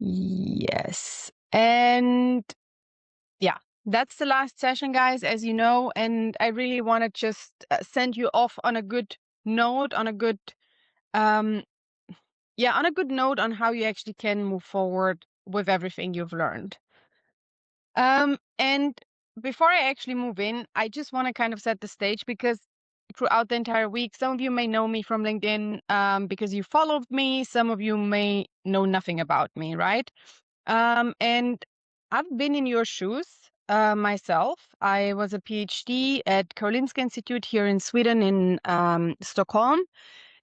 Yes. And yeah, that's the last session, guys, as you know. And I really want to just send you off on a good note, on a good, on a good note on how you actually can move forward with everything you've learned. And before I actually move in, I just want to kind of set the stage because throughout the entire week, some of you may know me from LinkedIn because you followed me. Some of you may know nothing about me, right? And I've been in your shoes myself. I was a PhD at Karolinska Institute here in Sweden, in Stockholm.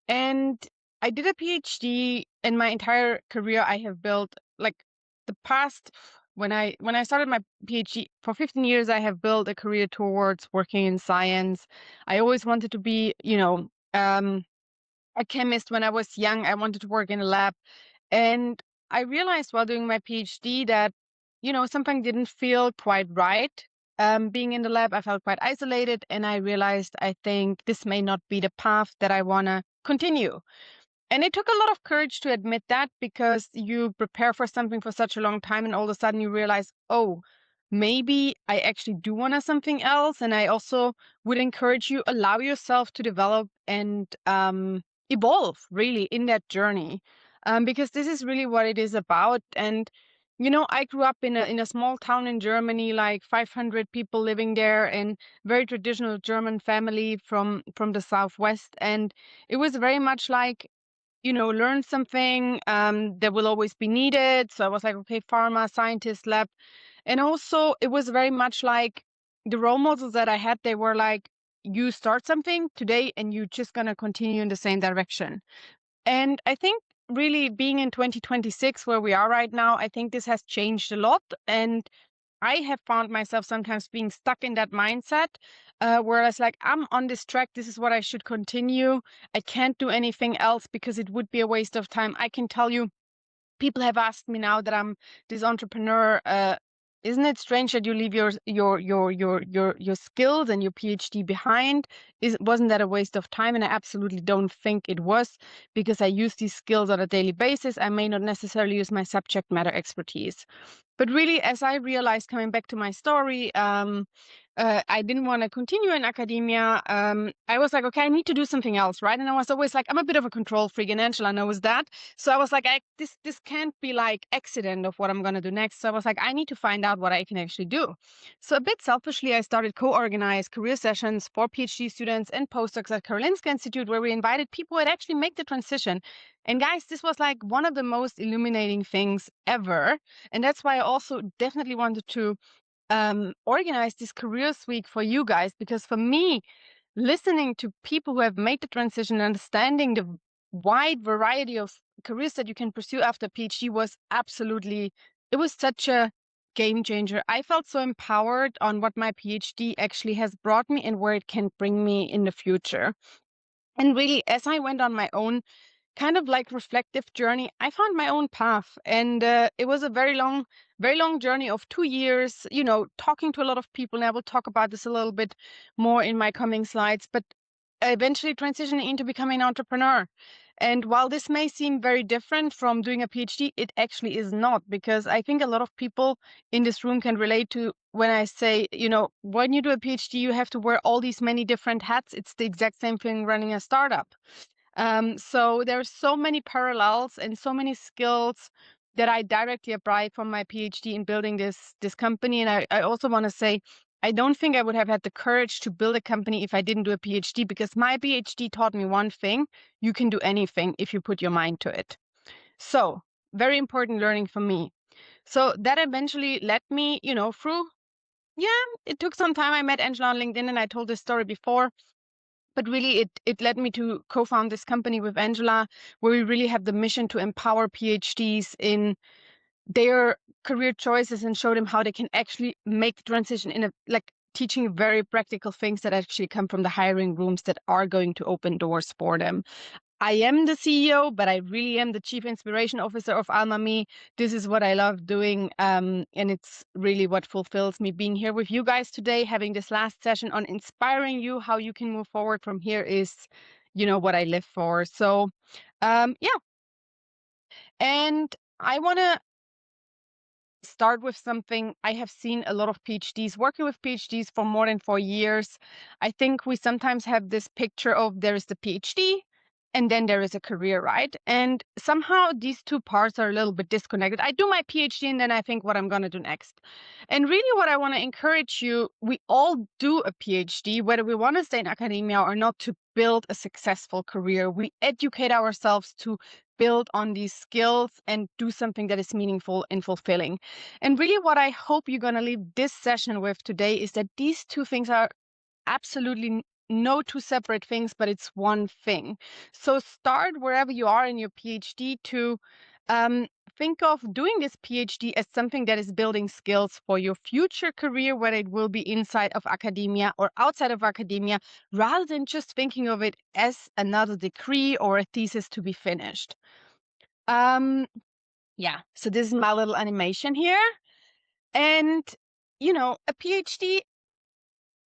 And I did a PhD. In my entire career, I have built like the past when I started my PhD for 15 years, I have built a career towards working in science. I always wanted to be, a chemist. When I was young, I wanted to work in a lab. And I realized while doing my PhD that, something didn't feel quite right. Being in the lab, I felt quite isolated, and I realized I think this may not be the path that I want to continue. And it took a lot of courage to admit that, because you prepare for something for such a long time and all of a sudden you realize, oh, maybe I actually do want something else. And I also would encourage you, allow yourself to develop and evolve really in that journey, because this is really what it is about. And I grew up in a small town in Germany, like 500 people living there, and very traditional German family from the Southwest. And it was very much like, learn something that will always be needed. So I was like, okay, pharma, scientist, lab. And also it was very much like the role models that I had, they were like, you start something today and you're just going to continue in the same direction. And I think really being in 2026, where we are right now, I think this has changed a lot. And I have found myself sometimes being stuck in that mindset, where I was like, I'm on this track. This is what I should continue. I can't do anything else because it would be a waste of time. I can tell you, people have asked me now that I'm this entrepreneur. Isn't it strange that you leave your skills and your PhD behind? Wasn't that a waste of time? And I absolutely don't think it was, because I use these skills on a daily basis. I may not necessarily use my subject matter expertise. But really, as I realized, coming back to my story, I didn't want to continue in academia. I was like, okay, I need to do something else, right? And I was always like, I'm a bit of a control freak, and Angela knows that. So I was like, this can't be like accident of what I'm going to do next. So I was like, I need to find out what I can actually do. So a bit selfishly, I started co-organize career sessions for PhD students and postdocs at Karolinska Institute, where we invited people that actually make the transition. And guys, this was like one of the most illuminating things ever. And that's why I also definitely wanted to organize this careers week for you guys, because for me, listening to people who have made the transition, understanding the wide variety of careers that you can pursue after PhD it was such a game changer. I felt so empowered on what my PhD actually has brought me and where it can bring me in the future. And really, as I went on my own kind of like reflective journey, I found my own path. And it was a very long journey of 2 years, talking to a lot of people. And I will talk about this a little bit more in my coming slides, but eventually transitioning into becoming an entrepreneur. And while this may seem very different from doing a PhD, it actually is not, because I think a lot of people in this room can relate to when I say, when you do a PhD, you have to wear all these many different hats. It's the exact same thing running a startup. So there's so many parallels and so many skills that I directly applied from my PhD in building this company. And I also want to say, I don't think I would have had the courage to build a company if I didn't do a PhD, because my PhD taught me one thing: you can do anything if you put your mind to it. So very important learning for me. So that eventually led me, through, it took some time. I met Angela on LinkedIn, and I told this story before. But really, it led me to co-found this company with Angela, where we really have the mission to empower PhDs in their career choices and show them how they can actually make the transition in teaching very practical things that actually come from the hiring rooms that are going to open doors for them. I am the CEO, but I really am the Chief Inspiration Officer of AlmaMe. This is what I love doing, and it's really what fulfills me. Being here with you guys today, having this last session on inspiring you how you can move forward from here is, what I live for. So, yeah. And I want to start with something. I have seen a lot of PhDs working with PhDs for more than 4 years. I think we sometimes have this picture of there is the PhD and then there is a career, right? And somehow these two parts are a little bit disconnected. I do my PhD and then I think what I'm going to do next. And really what I want to encourage you, we all do a PhD, whether we want to stay in academia or not, to build a successful career. We educate ourselves to build on these skills and do something that is meaningful and fulfilling. And really what I hope you're going to leave this session with today is that these two things are absolutely no two separate things, but it's one thing. So start wherever you are in your PhD to think of doing this PhD as something that is building skills for your future career, whether it will be inside of academia or outside of academia, rather than just thinking of it as another degree or a thesis to be finished. Yeah, so this is my little animation here. And, a PhD,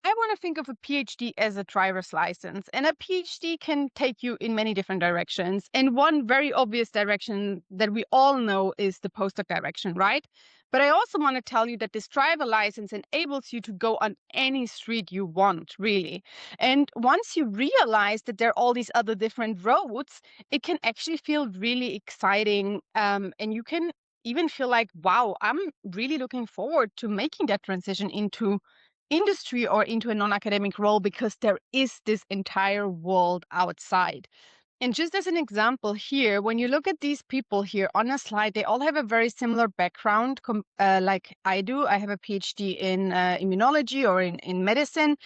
I want to think of a PhD as a driver's license, and a PhD can take you in many different directions. And one very obvious direction that we all know is the postdoc direction, right? But I also want to tell you that this driver license enables you to go on any street you want, really. And once you realize that there are all these other different roads, it can actually feel really exciting. And you can even feel like, wow, I'm really looking forward to making that transition into industry or into a non-academic role, because there is this entire world outside. And just as an example here, when you look at these people here on a slide, they all have a very similar background, like I do. I have a PhD in immunology or in medicine.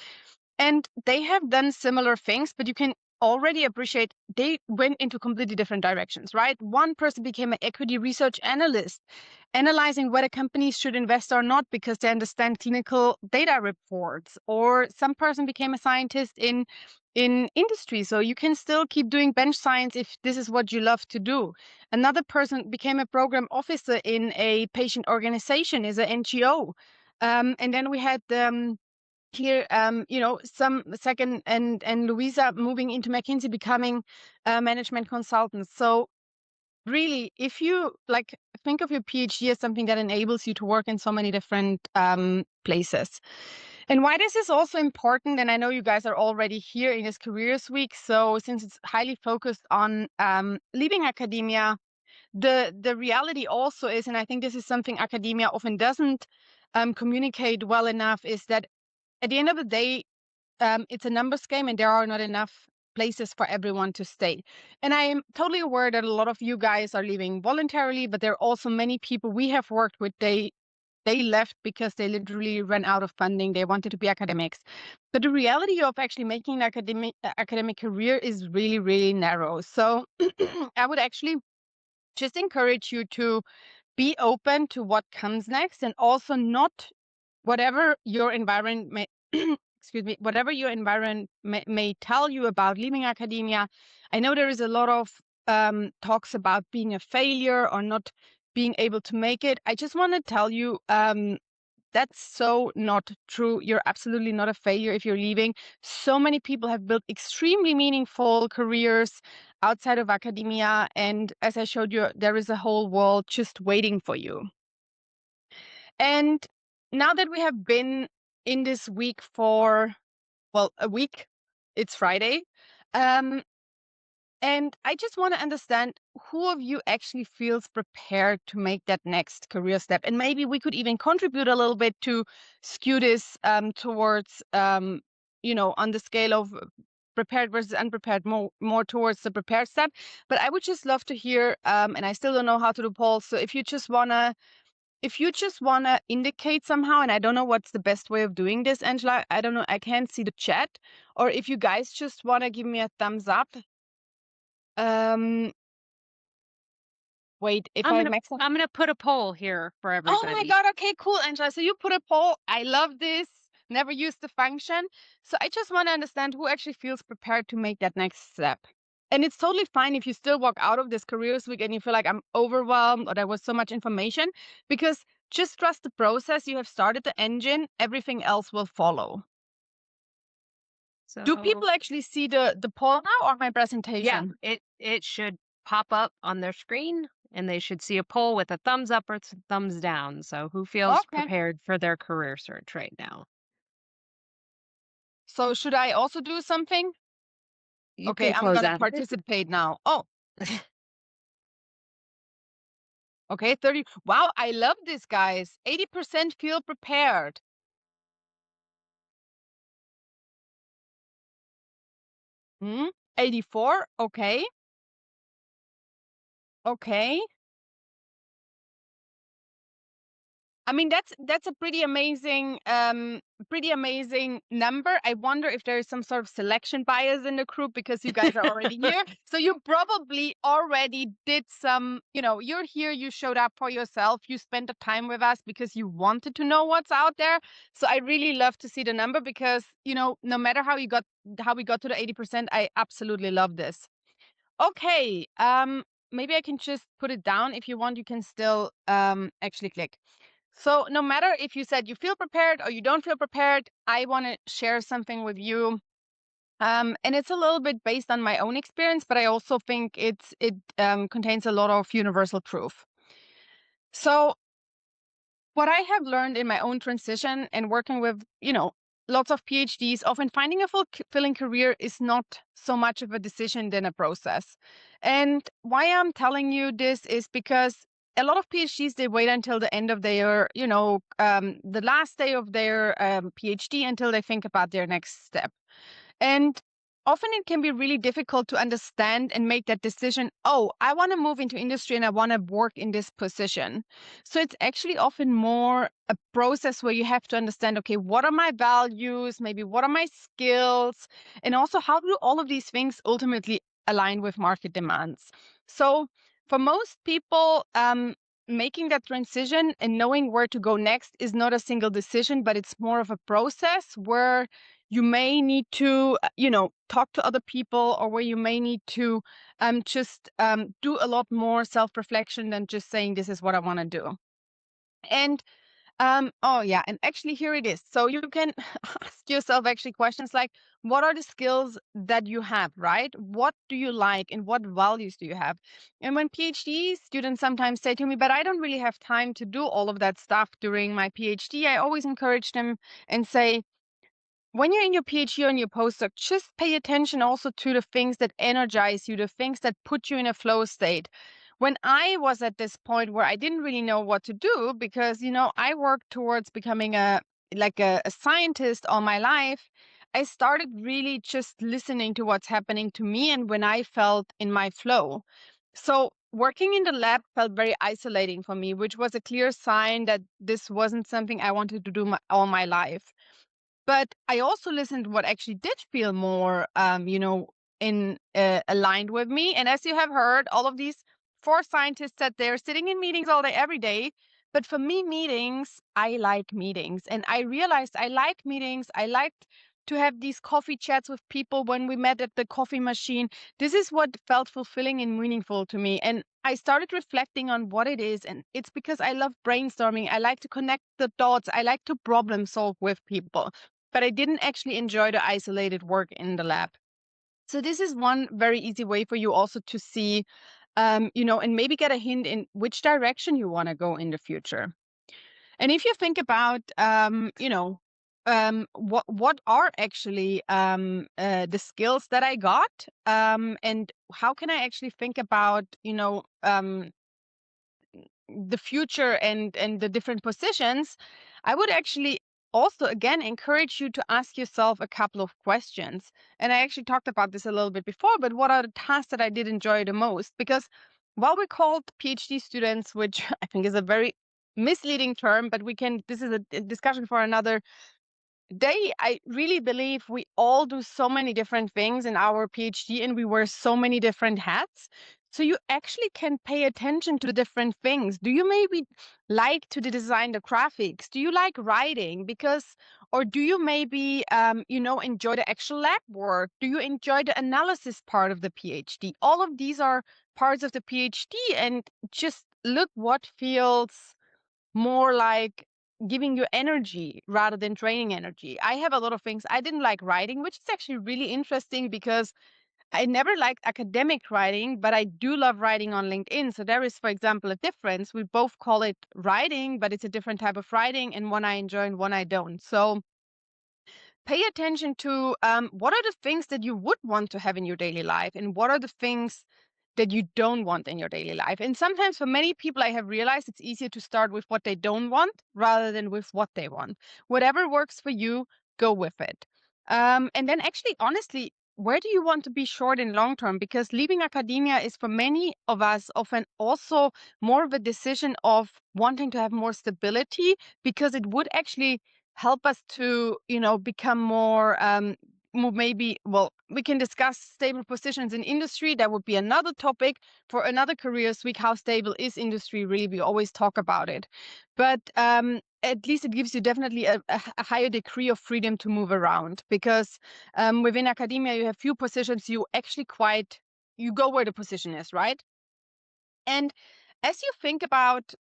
And they have done similar things, but you can already appreciate they went into completely different directions, right? One person became an equity research analyst, analyzing whether companies should invest or not because they understand clinical data reports. Or some person became a scientist in industry, so you can still keep doing bench science if this is what you love to do. Another person became a program officer in a patient organization, is an NGO. And then we had here, some second and Louisa moving into McKinsey, becoming a management consultant. So really, if you think of your PhD as something that enables you to work in so many different places. And why this is also important, and I know you guys are already here in this Careers Week, so since it's highly focused on leaving academia, the reality also is, and I think this is something academia often doesn't communicate well enough, is that at the end of the day, it's a numbers game and there are not enough places for everyone to stay. And I am totally aware that a lot of you guys are leaving voluntarily, but there are also many people we have worked with, they left because they literally ran out of funding. They wanted to be academics. But the reality of actually making an academic career is really, really narrow. So I would actually just encourage you to be open to what comes next, and also not whatever your environment may excuse me, whatever your environment may tell you about leaving academia. I know there is a lot of talks about being a failure or not being able to make it. I just want to tell you that's so not true. You're absolutely not a failure if you're leaving. So many people have built extremely meaningful careers outside of academia. And as I showed you, there is a whole world just waiting for you. And now that we have been in this week for, well, a week, it's Friday. And I just want to understand who of you actually feels prepared to make that next career step. And maybe we could even contribute a little bit to skew this towards, on the scale of prepared versus unprepared, more towards the prepared step. But I would just love to hear, and I still don't know how to do polls. So if you just wanna indicate somehow, and I don't know what's the best way of doing this, Angela, I don't know, I can't see the chat. Or if you guys just wanna give me a thumbs up. Wait, if I'm I gonna max out. I'm gonna put a poll here for Oh my everybody. God, okay, cool, Angela. So you put a poll. I love this. Never used the function. So I just want to understand who actually feels prepared to make that next step. And it's totally fine if you still walk out of this Careers Week and you feel like I'm overwhelmed or there was so much information, because just trust the process. You have started the engine, everything else will follow. Do people So actually see the poll now or my yeah, presentation? it should pop up on their screen. and they should see a poll with a thumbs up or thumbs down. So, who feels Okay. prepared for their career search right now? So should I also do something? You Okay, can I'm close gonna out. participate now. Oh, okay, 30. Wow, I love this, guys. 80% feel prepared. 84. Okay. Okay. I mean, that's a pretty amazing number. I wonder if there is some sort of selection bias in the group because you guys are already here. So you probably already did some, you're here, you showed up for yourself, you spent the time with us because you wanted to know what's out there. So I really love to see the number because, no matter how we got to the 80%, I absolutely love this. Okay, maybe I can just put it down. If you want, you can still actually click. So no matter if you said you feel prepared or you don't feel prepared, I want to share something with you. And it's a little bit based on my own experience, but I also think it contains a lot of universal truth. So what I have learned in my own transition and working with, lots of PhDs, often finding a fulfilling career is not so much of a decision than a process. And why I'm telling you this is because a lot of PhDs, they wait until the end of their, the last day of their PhD until they think about their next step. And often it can be really difficult to understand and make that decision. Oh, I want to move into industry and I want to work in this position. So it's actually often more a process where you have to understand, okay, what are my values? Maybe what are my skills? And also, how do all of these things ultimately align with market demands? So for most people, making that transition and knowing where to go next is not a single decision, but it's more of a process where you may need to, talk to other people, or where you may need to just do a lot more self-reflection than just saying, this is what I want to do. And oh yeah, and actually here it is. So you can ask yourself actually questions like, what are the skills that you have, right? What do you like and what values do you have? And when PhD students sometimes say to me, but I don't really have time to do all of that stuff during my PhD, I always encourage them and say, when you're in your PhD or in your postdoc, just pay attention also to the things that energize you, the things that put you in a flow state. When I was at this point where I didn't really know what to do, because I worked towards becoming a scientist all my life, I started really just listening to what's happening to me and when I felt in my flow. So working in the lab felt very isolating for me, which was a clear sign that this wasn't something I wanted to do all my life. But I also listened to what actually did feel more, in aligned with me. And as you have heard, all of these four scientists said they're sitting in meetings all day, every day. But for me, meetings, I like meetings. And I realized I like meetings. I liked to have these coffee chats with people when we met at the coffee machine. This is what felt fulfilling and meaningful to me. And I started reflecting on what it is. And it's because I love brainstorming. I like to connect the dots. I like to problem solve with people, but I didn't actually enjoy the isolated work in the lab. So this is one very easy way for you also to see, and maybe get a hint in which direction you want to go in the future. And if you think about, what are actually the skills that I got, and how can I actually think about, the future and the different positions, I would actually also again encourage you to ask yourself a couple of questions. And I actually talked about this a little bit before, but what are the tasks that I did enjoy the most? Because while we called PhD students, which I think is a very misleading term, but this is a discussion for another I really believe we all do so many different things in our PhD and we wear so many different hats. So you actually can pay attention to the different things. Do you maybe like to design the graphics? Do you like writing? Or do you maybe, enjoy the actual lab work? Do you enjoy the analysis part of the PhD? All of these are parts of the PhD, and just look what feels more like giving you energy rather than draining energy. I have a lot of things. I didn't like writing, which is actually really interesting because I never liked academic writing, but I do love writing on LinkedIn. So there is, for example, a difference. We both call it writing, but it's a different type of writing, and one I enjoy and one I don't. So pay attention to what are the things that you would want to have in your daily life, and what are the things that you don't want in your daily life. And sometimes for many people, I have realized it's easier to start with what they don't want rather than with what they want. Whatever works for you, go with it. And then actually, honestly, where do you want to be short and long term? Because leaving academia is for many of us often also more of a decision of wanting to have more stability, because it would actually help us to, become more maybe, well, we can discuss stable positions in industry. That would be another topic for another careers week. How stable is industry really? We always talk about it, but at least it gives you definitely a higher degree of freedom to move around, because within academia you have few positions. You actually you go where the position is, right? And as you think about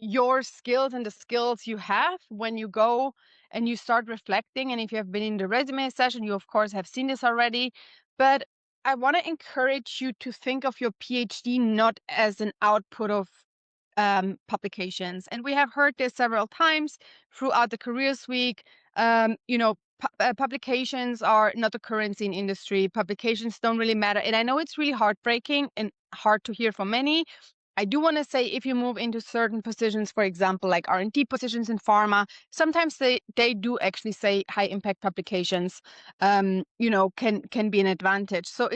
your skills and the skills you have when you go and you start reflecting. And if you have been in the resume session, you of course have seen this already. But I want to encourage you to think of your PhD not as an output of publications. And we have heard this several times throughout the Careers Week. Publications are not the currency in industry. Publications don't really matter. And I know it's really heartbreaking and hard to hear from many. I do want to say, if you move into certain positions, for example, like R&D positions in pharma, sometimes they do actually say high impact publications, can be an advantage. So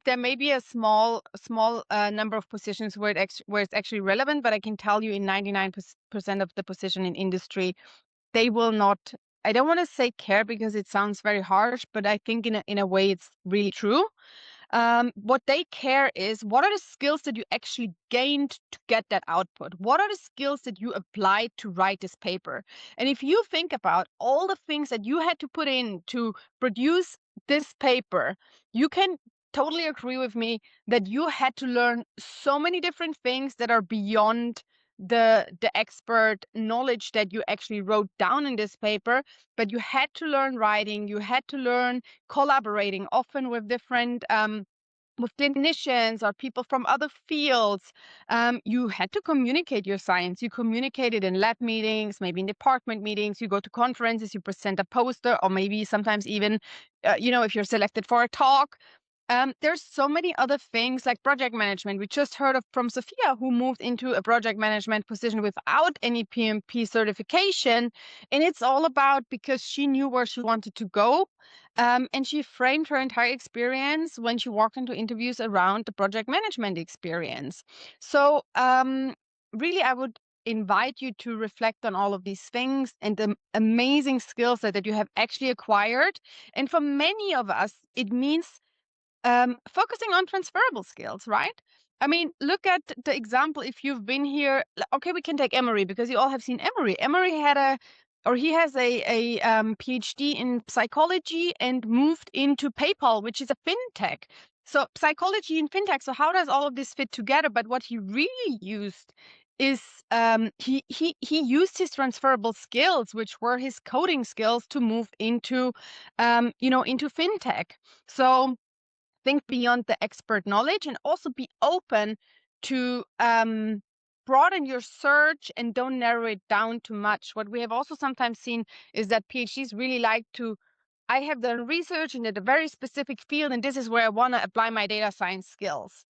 there may be a small number of positions where it's actually relevant, but I can tell you in 99% of the position in industry, they will not. I don't want to say care because it sounds very harsh, but I think in a way it's really true. What they care is, what are the skills that you actually gained to get that output? What are the skills that you applied to write this paper? And if you think about all the things that you had to put in to produce this paper, you can totally agree with me that you had to learn so many different things that are beyond the expert knowledge that you actually wrote down in this paper. But you had to learn writing, you had to learn collaborating, often with different with clinicians or people from other fields. You had to communicate your science. You communicate it in lab meetings, maybe in department meetings. You go to conferences, you present a poster, or maybe sometimes even, if you're selected for a talk. There's so many other things like project management. We just heard from Sophia, who moved into a project management position without any PMP certification. And it's all about, because she knew where she wanted to go. And she framed her entire experience when she walked into interviews around the project management experience. So really, I would invite you to reflect on all of these things and the amazing skills that you have actually acquired. And for many of us, it means focusing on transferable skills, right? I mean, look at the example. If you've been here, okay, we can take Emory, because you all have seen Emory. Emory he has a PhD in psychology and moved into PayPal, which is a fintech. So psychology and fintech. So how does all of this fit together? But what he really used is he used his transferable skills, which were his coding skills, to move into into fintech. So think beyond the expert knowledge, and also be open to broaden your search and don't narrow it down too much. What we have also sometimes seen is that PhDs really like to, I have done research in a very specific field, and this is where I want to apply my data science skills.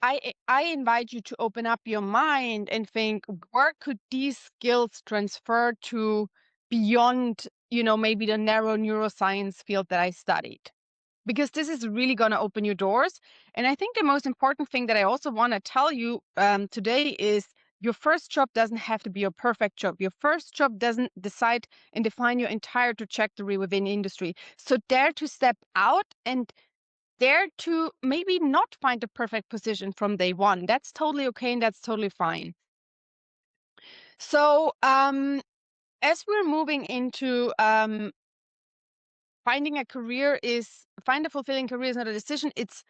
I invite you to open up your mind and think, where could these skills transfer to beyond, maybe the narrow neuroscience field that I studied? Because this is really going to open you doors. And I think the most important thing that I also want to tell you today is, your first job doesn't have to be your perfect job. Your first job doesn't decide and define your entire trajectory within industry. So dare to step out and dare to maybe not find the perfect position from day one. That's totally okay, and that's totally fine. So as we're moving into finding a fulfilling career is not a decision. It's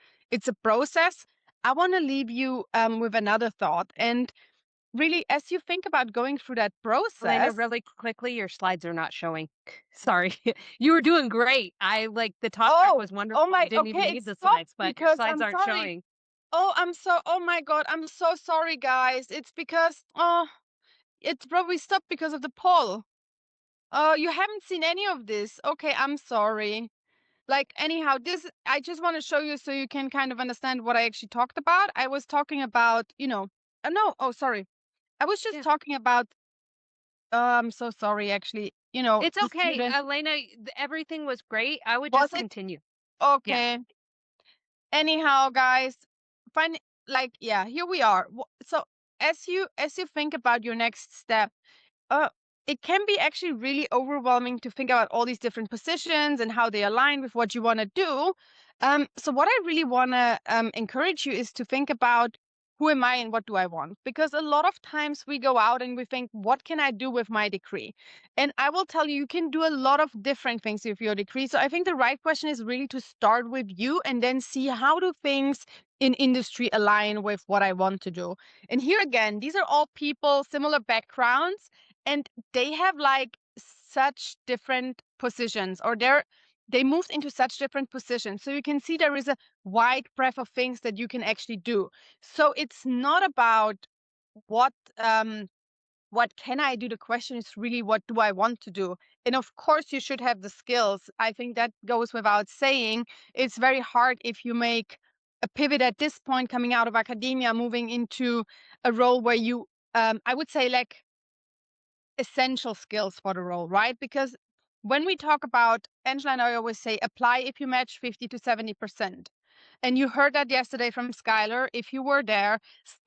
a process. I want to leave you with another thought. And really, as you think about going through that Elena, process. really quickly, your slides are not showing. Sorry. You were doing great. The talk track Oh, was wonderful. oh You my, didn't okay, even it need the stopped slides, but your because slides I'm aren't sorry. showing. Oh my God, I'm so sorry, guys. It's because, it's probably stopped because of the poll. Oh, you haven't seen any of this. Okay, I'm sorry. Like, anyhow, this, I just want to show you so you can kind of understand what I actually talked about. I was talking about, no, oh, sorry. I was just Yeah. talking about, I'm so sorry, actually, It's the okay. student. Elena, everything was great. I would Was just it? continue. Yeah. Okay. Anyhow, guys, find, like, yeah, here we are. So as you think about your next step, uh, it can be actually really overwhelming to think about all these different positions and how they align with what you want to do. So what I really want to encourage you is to think about, who am I and what do I want? Because a lot of times we go out and we think, what can I do with my degree? And I will tell you, you can do a lot of different things with your degree. So I think the right question is really to start with you and then see, how do things in industry align with what I want to do? And here again, these are all people, similar backgrounds, and they have like such different positions, or they moved into such different positions. So you can see there is a wide breadth of things that you can actually do. So it's not about what what can I do? The question is really, what do I want to do? And of course, you should have the skills. I think that goes without saying. It's very hard if you make a pivot at this point, coming out of academia, moving into a role where you, I would say, like, essential skills for the role, right? Because when we talk about, Angela and I always say, apply if you match 50 to 70%. And you heard that yesterday from Skylar. If you were there,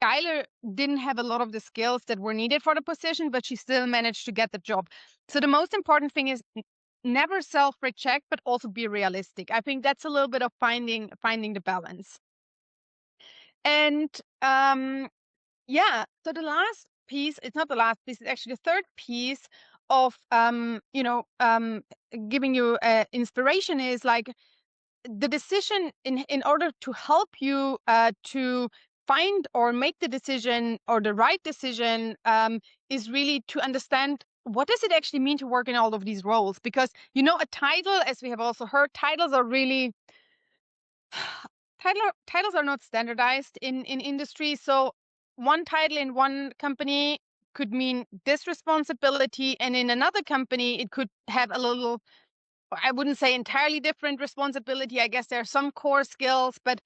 Skylar didn't have a lot of the skills that were needed for the position, but she still managed to get the job. So the most important thing is, never self-reject, but also be realistic. I think that's a little bit of finding the balance. And yeah, so the last piece, it's not the last piece, it's actually the third piece of giving you inspiration, is like, the decision, in order to help you to find or make the decision, or the right decision, is really to understand, what does it actually mean to work in all of these roles? Because a title, as we have also heard, titles are really titles are not standardized in industry. So one title in one company could mean this responsibility, and in another company it could have a little, I wouldn't say entirely different responsibility. I guess there are some core skills, but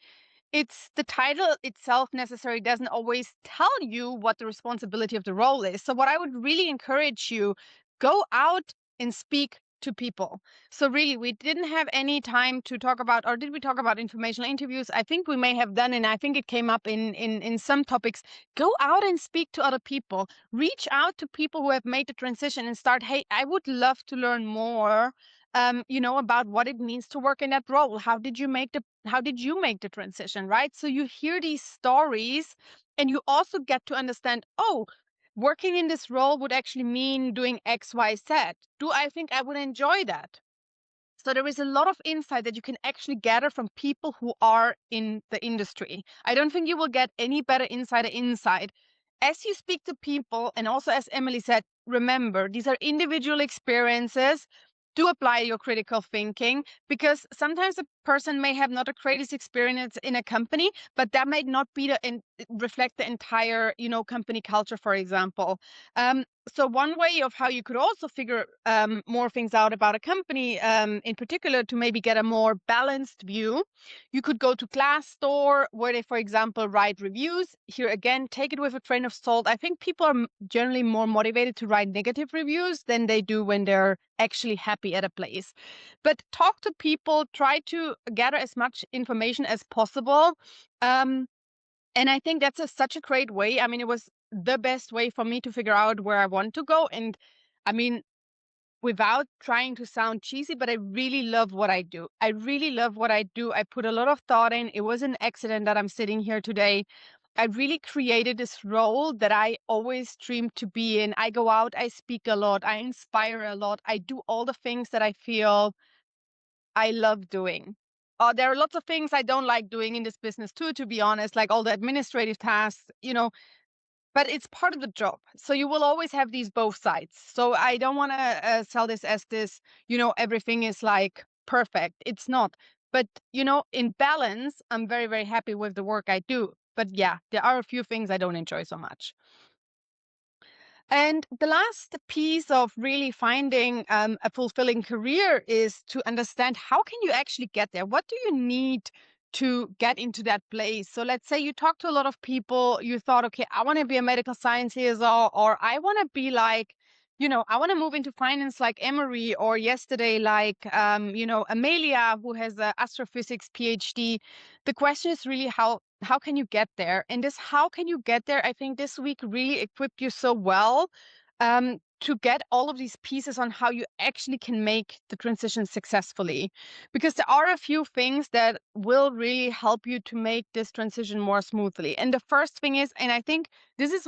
it's the title itself necessarily doesn't always tell you what the responsibility of the role is. So what I would really encourage you, go out and speak to people. So really, we didn't have any time to talk about, or did we talk about informational interviews? I think we may have done, and I think it came up in some topics. Go out and speak to other people. Reach out to people who have made the transition and start, hey, I would love to learn more about what it means to work in that role. How did you make the transition, right? So you hear these stories, and you also get to understand, oh, working in this role would actually mean doing X, Y, Z. Do I think I would enjoy that? So there is a lot of insight that you can actually gather from people who are in the industry. I don't think you will get any better insider insight. As you speak to people, and also as Emily said, remember, these are individual experiences. Do apply your critical thinking, because sometimes a person may have not a greatest experience in a company, but that might not be reflect the entire, company culture, for example. So one way of how you could also figure more things out about a company, in particular, to maybe get a more balanced view, you could go to Glassdoor, where they, for example, write reviews. Here again, take it with a grain of salt. I think people are generally more motivated to write negative reviews than they do when they're actually happy at a place. But talk to people, try to gather as much information as possible. And I think that's such a great way. I mean, it was the best way for me to figure out where I want to go. And I mean, without trying to sound cheesy, but I really love what I do. I really love what I do. I put a lot of thought in. It was an accident that I'm sitting here today. I really created this role that I always dreamed to be in. I go out, I speak a lot, I inspire a lot. I do all the things that I feel I love doing. There are lots of things I don't like doing in this business too, to be honest, like all the administrative tasks, but it's part of the job. So you will always have these both sides. So I don't want to sell this as this, everything is like perfect. It's not. But, in balance, I'm very, very happy with the work I do. But yeah, there are a few things I don't enjoy so much. And the last piece of really finding a fulfilling career is to understand how can you actually get there? What do you need to get into that place? So let's say you talk to a lot of people, you thought, okay, I want to be a medical science liaison, or I want to be like, I want to move into finance like Emery, or yesterday, like, Amelia, who has an astrophysics PhD. The question is really how can you get there? And this how can you get there, I think this week really equipped you so well to get all of these pieces on how you actually can make the transition successfully. Because there are a few things that will really help you to make this transition more smoothly. And the first thing is, and I think this is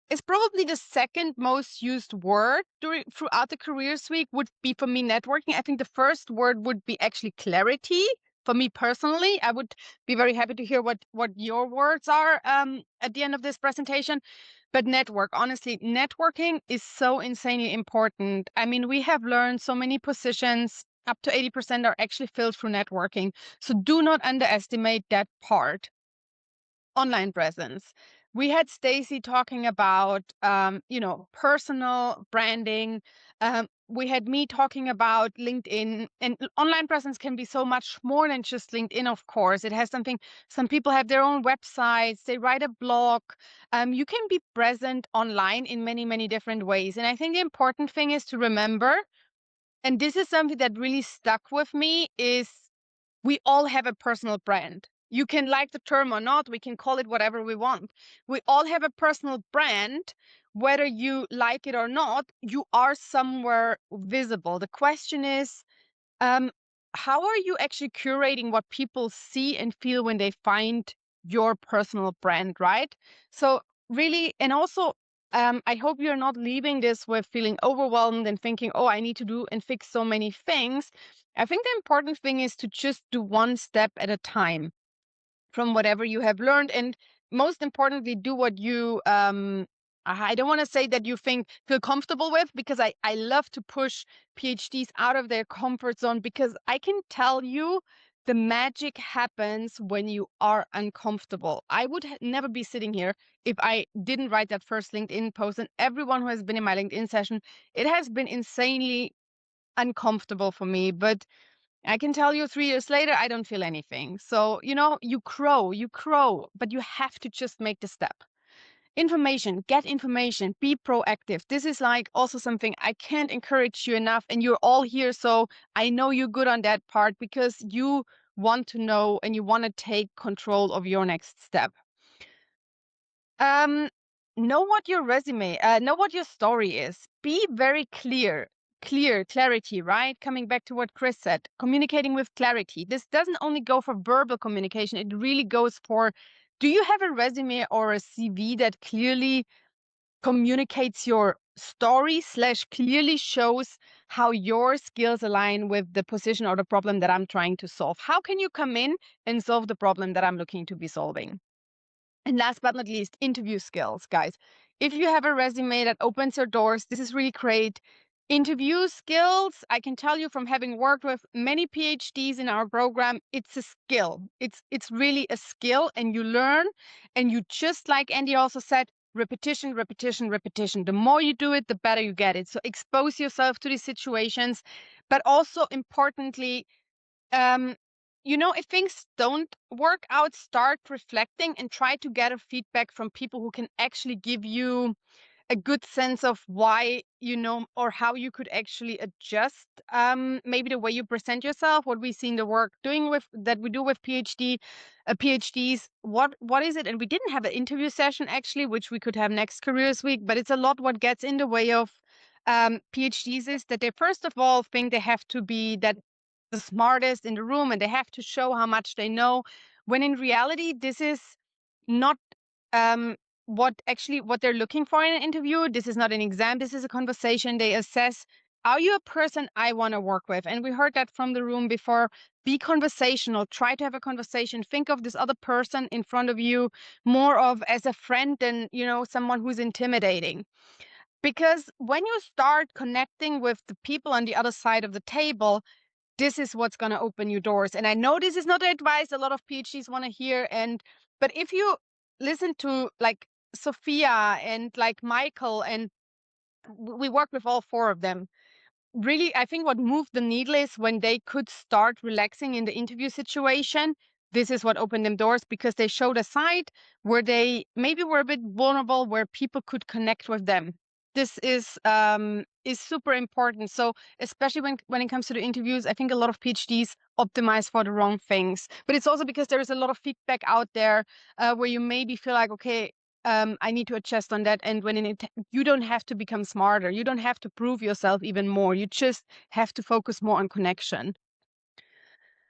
it's probably the second most used word throughout the careers week would be for me networking. I think the first word would be actually clarity. For me personally, I would be very happy to hear what your words are at the end of this presentation. But honestly, networking is so insanely important. I mean, we have learned so many positions, up to 80% are actually filled through networking. So do not underestimate that part. Online presence. We had Stacy talking about, personal branding. We had me talking about LinkedIn, and online presence can be so much more than just LinkedIn, of course. It has something, some people have their own websites, they write a blog. You can be present online in many, many different ways. And I think the important thing is to remember, and this is something that really stuck with me, is we all have a personal brand. You can like the term or not, we can call it whatever we want. We all have a personal brand. Whether you like it or not, you are somewhere visible. The question is, um, how are you actually curating what people see and feel when they find your personal brand, right? So really, and also, I hope you're not leaving this with feeling overwhelmed and thinking, oh, I need to do and fix so many things. I think the important thing is to just do one step at a time from whatever you have learned, and most importantly, do what you I don't want to say that you feel comfortable with, because I love to push PhDs out of their comfort zone, because I can tell you the magic happens when you are uncomfortable. I would never be sitting here if I didn't write that first LinkedIn post, and everyone who has been in my LinkedIn session, it has been insanely uncomfortable for me, but I can tell you 3 years later, I don't feel anything. So, you grow, but you have to just make the step. Get information, be proactive. This is like also something I can't encourage you enough. And you're all here. So I know you're good on that part, because you want to know and you want to take control of your next step. Um, know what your story is. Be very clear. Clarity, right? Coming back to what Chris said, communicating with clarity. This doesn't only go for verbal communication, it really goes for, do you have a resume or a CV that clearly communicates your story / clearly shows how your skills align with the position or the problem that I'm trying to solve? How can you come in and solve the problem that I'm looking to be solving? And last but not least, interview skills, guys. If you have a resume that opens your doors, this is really great. Interview skills, I can tell you from having worked with many PhDs in our program, it's a skill. It's really a skill, and you learn, and you, just like Andy also said, repetition, repetition, repetition. The more you do it, the better you get it. So expose yourself to these situations, but also importantly, if things don't work out, start reflecting and try to gather feedback from people who can actually give you a good sense of why, or how you could actually adjust maybe the way you present yourself. What we see in the work that we do with PhDs, what is it? And we didn't have an interview session actually, which we could have next careers week, but it's a lot what gets in the way of PhDs is that they first of all think they have to be the smartest in the room and they have to show how much they know, when in reality this is not what they're looking for in an interview. This is not an exam, this is a conversation. They assess are you a person I want to work with? And we heard that from the room before. Be conversational. Try to have a conversation. Think of this other person in front of you more of as a friend than, someone who's intimidating. Because when you start connecting with the people on the other side of the table, this is what's going to open you doors. And I know this is not the advice a lot of PhDs want to hear. But if you listen to like Sophia and like Michael, and we work with all four of them, really, I think what moved the needle is when they could start relaxing in the interview situation. This is what opened them doors, because they showed a side where they maybe were a bit vulnerable, where people could connect with them. This is super important. So especially when it comes to the interviews, I think a lot of PhDs optimize for the wrong things. But it's also because there is a lot of feedback out there where you maybe feel like, okay, I need to adjust on that. And you don't have to become smarter. You don't have to prove yourself even more. You just have to focus more on connection.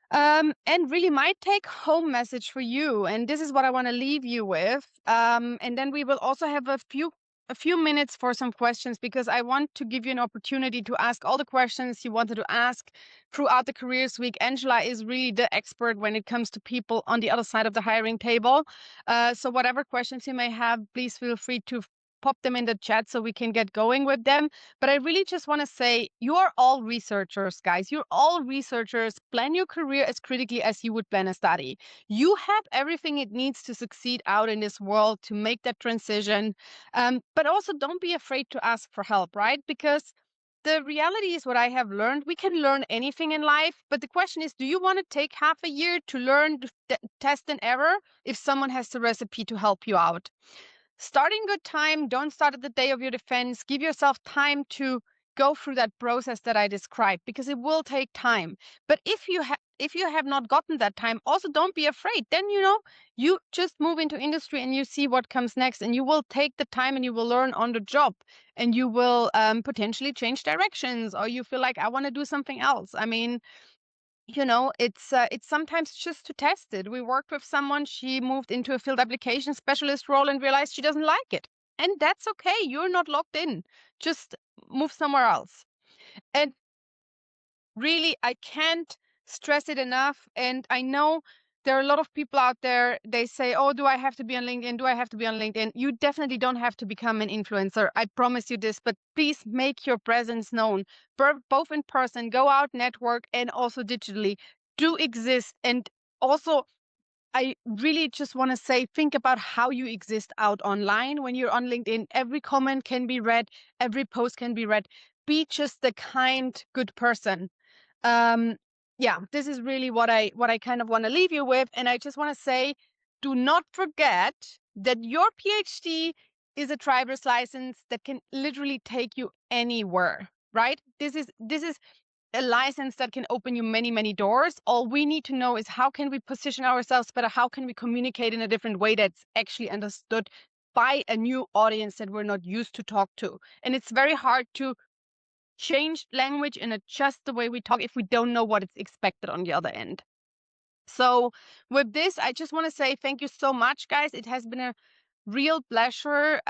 And really my take home message for you, and this is what I want to leave you with. And then we will also have a few minutes for some questions, because I want to give you an opportunity to ask all the questions you wanted to ask throughout the Careers Week. Angela is really the expert when it comes to people on the other side of the hiring table. So whatever questions you may have, please feel free to pop them in the chat so we can get going with them. But I really just want to say, you are all researchers, guys. You're all researchers. Plan your career as critically as you would plan a study. You have everything it needs to succeed out in this world, to make that transition. But also don't be afraid to ask for help, right? Because the reality is, what I have learned, we can learn anything in life. But the question is, do you want to take half a year to learn, test and error, if someone has the recipe to help you out? Starting good time. Don't start at the day of your defense. Give yourself time to go through that process that I described, because it will take time. But if you have not gotten that time, also don't be afraid. Then you just move into industry and you see what comes next, and you will take the time and you will learn on the job, and you will potentially change directions, or you feel like, I want to do something else. I mean, it's sometimes just to test it. We worked with someone, she moved into a field application specialist role and realized she doesn't like it. And that's okay. You're not locked in. Just move somewhere else. And really, I can't stress it enough. And I know there are a lot of people out there, they say, oh, do I have to be on LinkedIn? Do I have to be on LinkedIn? You definitely don't have to become an influencer. I promise you this, but please make your presence known, both in person, go out, network, and also digitally. Do exist. And also, I really just want to say, think about how you exist out online. When you're on LinkedIn, every comment can be read, every post can be read. Be just the kind, good person. um yeah, this is really what I kind of want to leave you with. And I just want to say, do not forget that your PhD is a driver's license that can literally take you anywhere, right? This is a license that can open you many, many doors. All we need to know is, how can we position ourselves better? How can we communicate in a different way that's actually understood by a new audience that we're not used to talk to? And it's very hard to change language and adjust the way we talk if we don't know what is expected on the other end. So with this, I just want to say thank you so much, guys. It has been a real pleasure.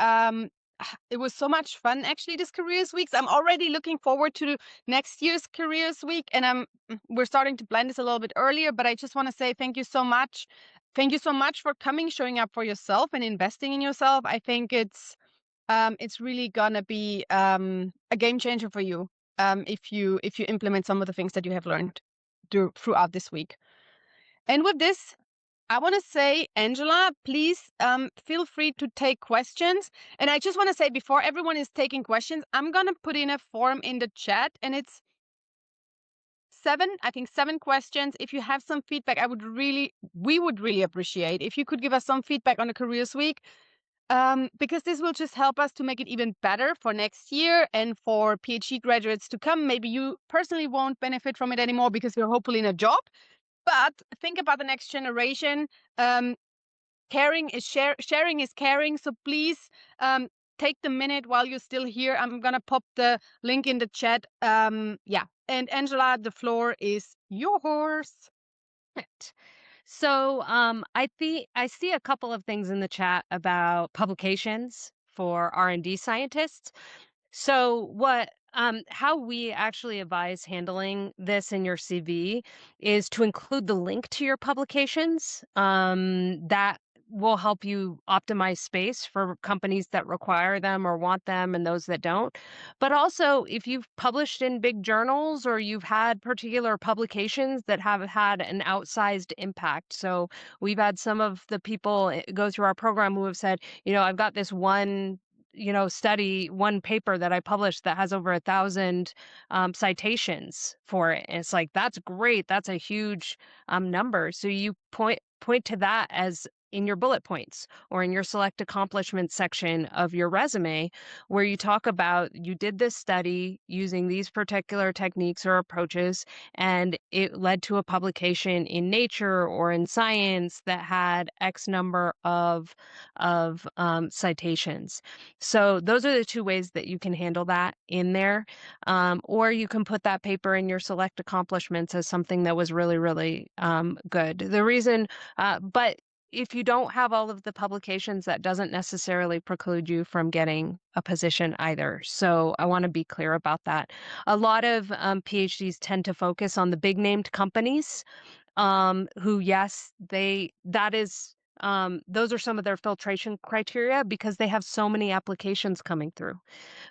It was so much fun, actually, this Careers Weeks. I'm already looking forward to next year's Careers Week, and we're starting to plan this a little bit earlier. But I just want to say thank you so much. Thank you so much for coming, showing up for yourself, and investing in yourself. I think it's really gonna be a game changer for you if you implement some of the things that you have learned throughout this week. And with this, I want to say, Angela, please feel free to take questions. And I just want to say, before everyone is taking questions, I'm gonna put in a form in the chat, and it's seven questions. If you have some feedback, we would really appreciate if you could give us some feedback on the Careers Week. Because this will just help us to make it even better for next year and for PhD graduates to come. Maybe you personally won't benefit from it anymore because you're hopefully in a job, but think about the next generation. Sharing is caring. So please take the minute while you're still here. I'm going to pop the link in the chat. Yeah. And Angela, the floor is yours. So, I see a couple of things in the chat about publications for R&D scientists. So what How we actually advise handling this in your CV is to include the link to your publications. That will help you optimize space for companies that require them or want them and those that don't. But also, if you've published in big journals or you've had particular publications that have had an outsized impact. So we've had some of the people go through our program who have said, I've got this one study, one paper that I published that has over 1,000 citations for it. And it's like, that's great. That's a huge number. So you point to that as in your bullet points or in your select accomplishments section of your resume, where you talk about you did this study using these particular techniques or approaches, and it led to a publication in Nature or in Science that had X number of citations. So those are the two ways that you can handle that in there. Or you can put that paper in your select accomplishments as something that was really, really good. But if you don't have all of the publications, that doesn't necessarily preclude you from getting a position either. So I want to be clear about that. A lot of PhDs tend to focus on the big named companies who, yes, those are some of their filtration criteria because they have so many applications coming through.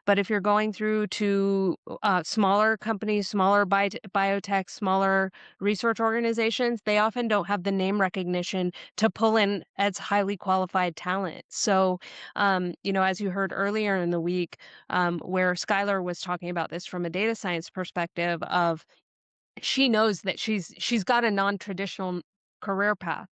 But if you're going through to smaller companies, smaller biotech, smaller research organizations, they often don't have the name recognition to pull in as highly qualified talent. So, as you heard earlier in the week, where Skylar was talking about this from a data science perspective of she knows that she's got a non-traditional career path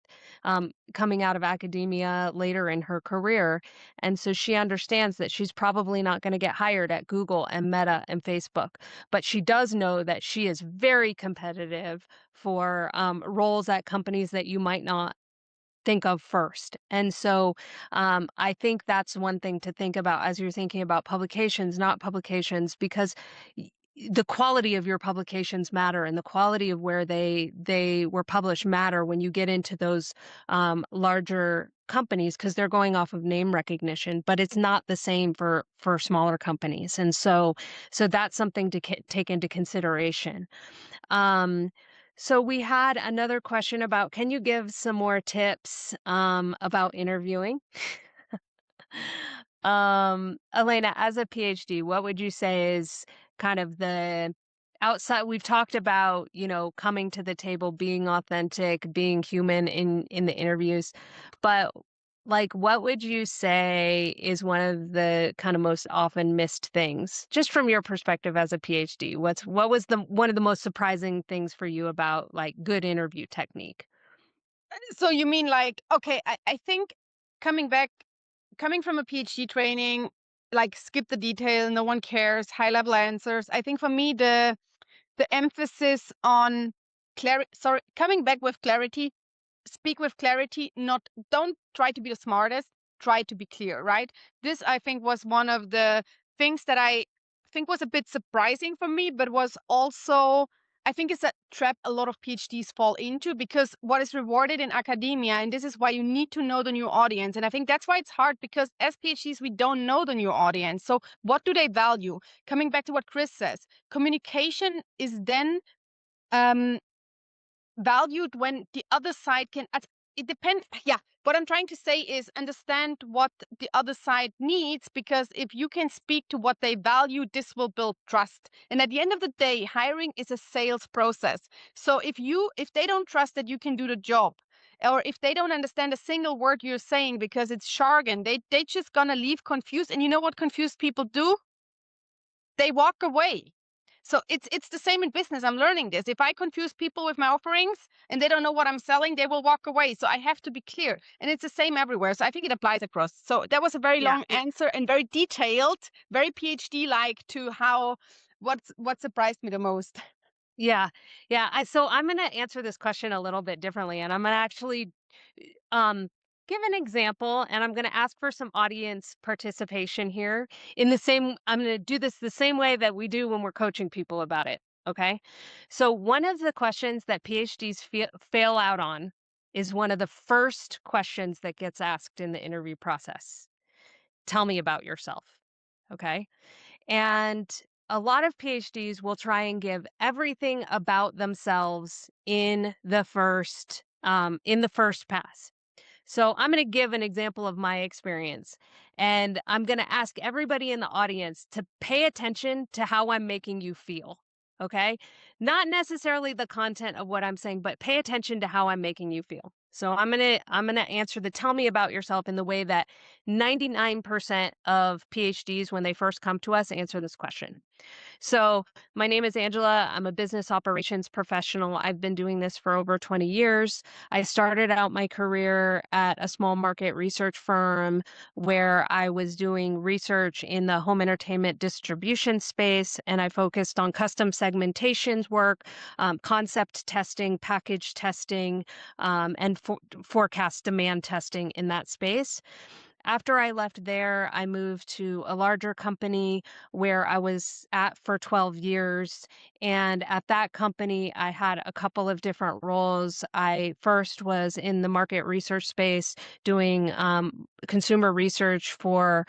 coming out of academia later in her career, and so she understands that she's probably not going to get hired at Google and Meta and Facebook, but she does know that she is very competitive for roles at companies that you might not think of first. And so I think that's one thing to think about as you're thinking about publications, not publications, because the quality of your publications matter and the quality of where they were published matter when you get into those larger companies because they're going off of name recognition, but it's not the same for smaller companies. And so that's something to take into consideration. um, so we had another question about, can you give some more tips about interviewing? Elena, as a PhD, what would you say is kind of the outside? We've talked about, coming to the table, being authentic, being human in the interviews, but like, what would you say is one of the kind of most often missed things, just from your perspective as a PhD? What was the one of the most surprising things for you about like good interview technique? So you mean like, okay, I think coming back, coming from a PhD training, like skip the detail, no one cares, high level answers. I think for me, the emphasis on coming back with clarity, speak with clarity, not don't try to be the smartest, try to be clear, right? This I think was one of the things that I think was a bit surprising for me, but was also, I think it's a trap a lot of PhDs fall into, because what is rewarded in academia, and this is why you need to know the new audience. And I think that's why it's hard, because as PhDs, we don't know the new audience. So what do they value? Coming back to what Chris says, communication is then um, valued when the other side can, it depends. Yeah, what I'm trying to say is understand what the other side needs, because if you can speak to what they value, this will build trust. And at the end of the day, hiring is a sales process. So if they don't trust that you can do the job, or if they don't understand a single word you're saying because it's jargon, they just gonna leave confused. And you know what confused people do? They walk away. So it's the same in business. I'm learning this. If I confuse people with my offerings and they don't know what I'm selling, they will walk away. So I have to be clear. And it's the same everywhere. So I think it applies across. So that was a very Yeah. long answer and very detailed, very PhD like to how what surprised me the most. Yeah. Yeah. So I'm going to answer this question a little bit differently, and I'm going to actually um, give an example, and I'm going to ask for some audience participation here. I'm going to do this the same way that we do when we're coaching people about it. Okay. So one of the questions that PhDs fail out on is one of the first questions that gets asked in the interview process. Tell me about yourself. Okay. And a lot of PhDs will try and give everything about themselves in the first pass. So I'm going to give an example of my experience, and I'm going to ask everybody in the audience to pay attention to how I'm making you feel. Okay? Not necessarily the content of what I'm saying, but pay attention to how I'm making you feel. So I'm going to answer the tell me about yourself in the way that 99% of PhDs when they first come to us answer this question. So, my name is Angela. I'm a business operations professional. I've been doing this for over 20 years. I started out my career at a small market research firm where I was doing research in the home entertainment distribution space, and I focused on custom segmentations work, concept testing, package testing, and forecast demand testing in that space. After I left there, I moved to a larger company where I was at for 12 years. And at that company, I had a couple of different roles. I first was in the market research space doing consumer research for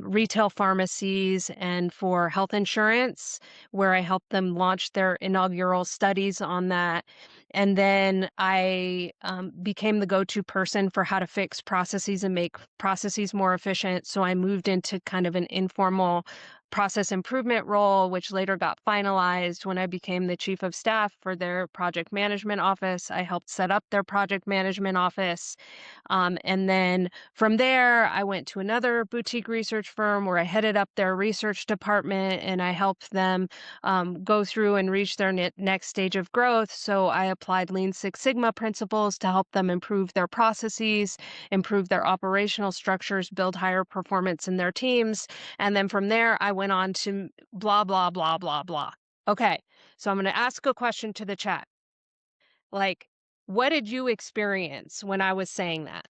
retail pharmacies and for health insurance, where I helped them launch their inaugural studies on that. And then I became the go-to person for how to fix processes and make processes more efficient. So I moved into kind of an informal process improvement role, which later got finalized when I became the chief of staff for their project management office. I helped set up their project management office. And then from there, I went to another boutique research firm where I headed up their research department and I helped them go through and reach their next stage of growth. So I applied Lean Six Sigma principles to help them improve their processes, improve their operational structures, build higher performance in their teams. And then from there, I went on to blah, blah, blah, blah, blah. Okay, so I'm going to ask a question to the chat. Like, what did you experience when I was saying that?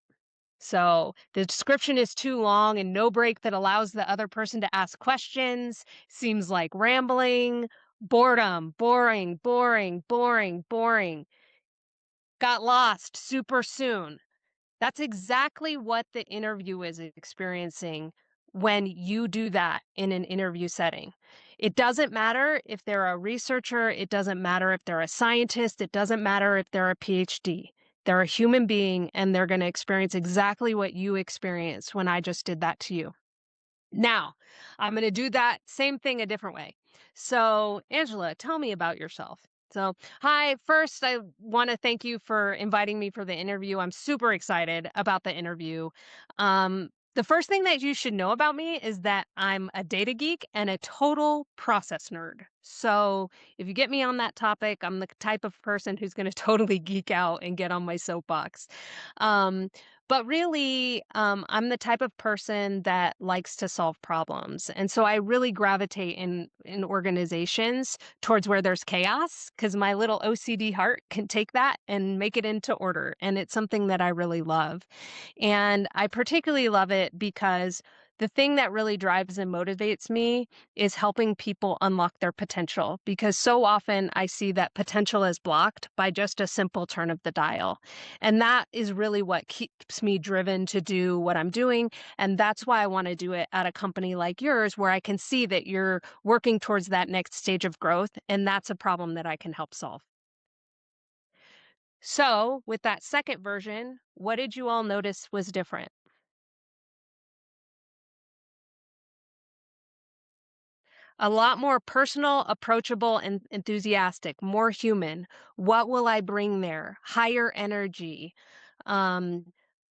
So the description is too long and no break that allows the other person to ask questions. Seems like rambling, boredom, boring, boring, boring, boring. Got lost super soon. That's exactly what the interview is experiencing when you do that in an interview setting. It doesn't matter if they're a researcher, it doesn't matter if they're a scientist, it doesn't matter if they're a PhD. They're a human being and they're going to experience exactly what you experienced when I just did that to you. Now, I'm going to do that same thing a different way. So, Angela, tell me about yourself. So, hi, first, I want to thank you for inviting me for the interview. I'm super excited about the interview. The first thing that you should know about me is that I'm a data geek and a total process nerd. So, if you get me on that topic, I'm the type of person who's going to totally geek out and get on my soapbox. Um, but really, I'm the type of person that likes to solve problems. And so I really gravitate in organizations towards where there's chaos because my little OCD heart can take that and make it into order. And it's something that I really love. And I particularly love it because the thing that really drives and motivates me is helping people unlock their potential because so often I see that potential is blocked by just a simple turn of the dial. And that is really what keeps me driven to do what I'm doing. And that's why I want to do it at a company like yours, where I can see that you're working towards that next stage of growth. And that's a problem that I can help solve. So, with that second version, what did you all notice was different? A lot more personal, approachable, and enthusiastic, more human. What will I bring there? Higher energy, um,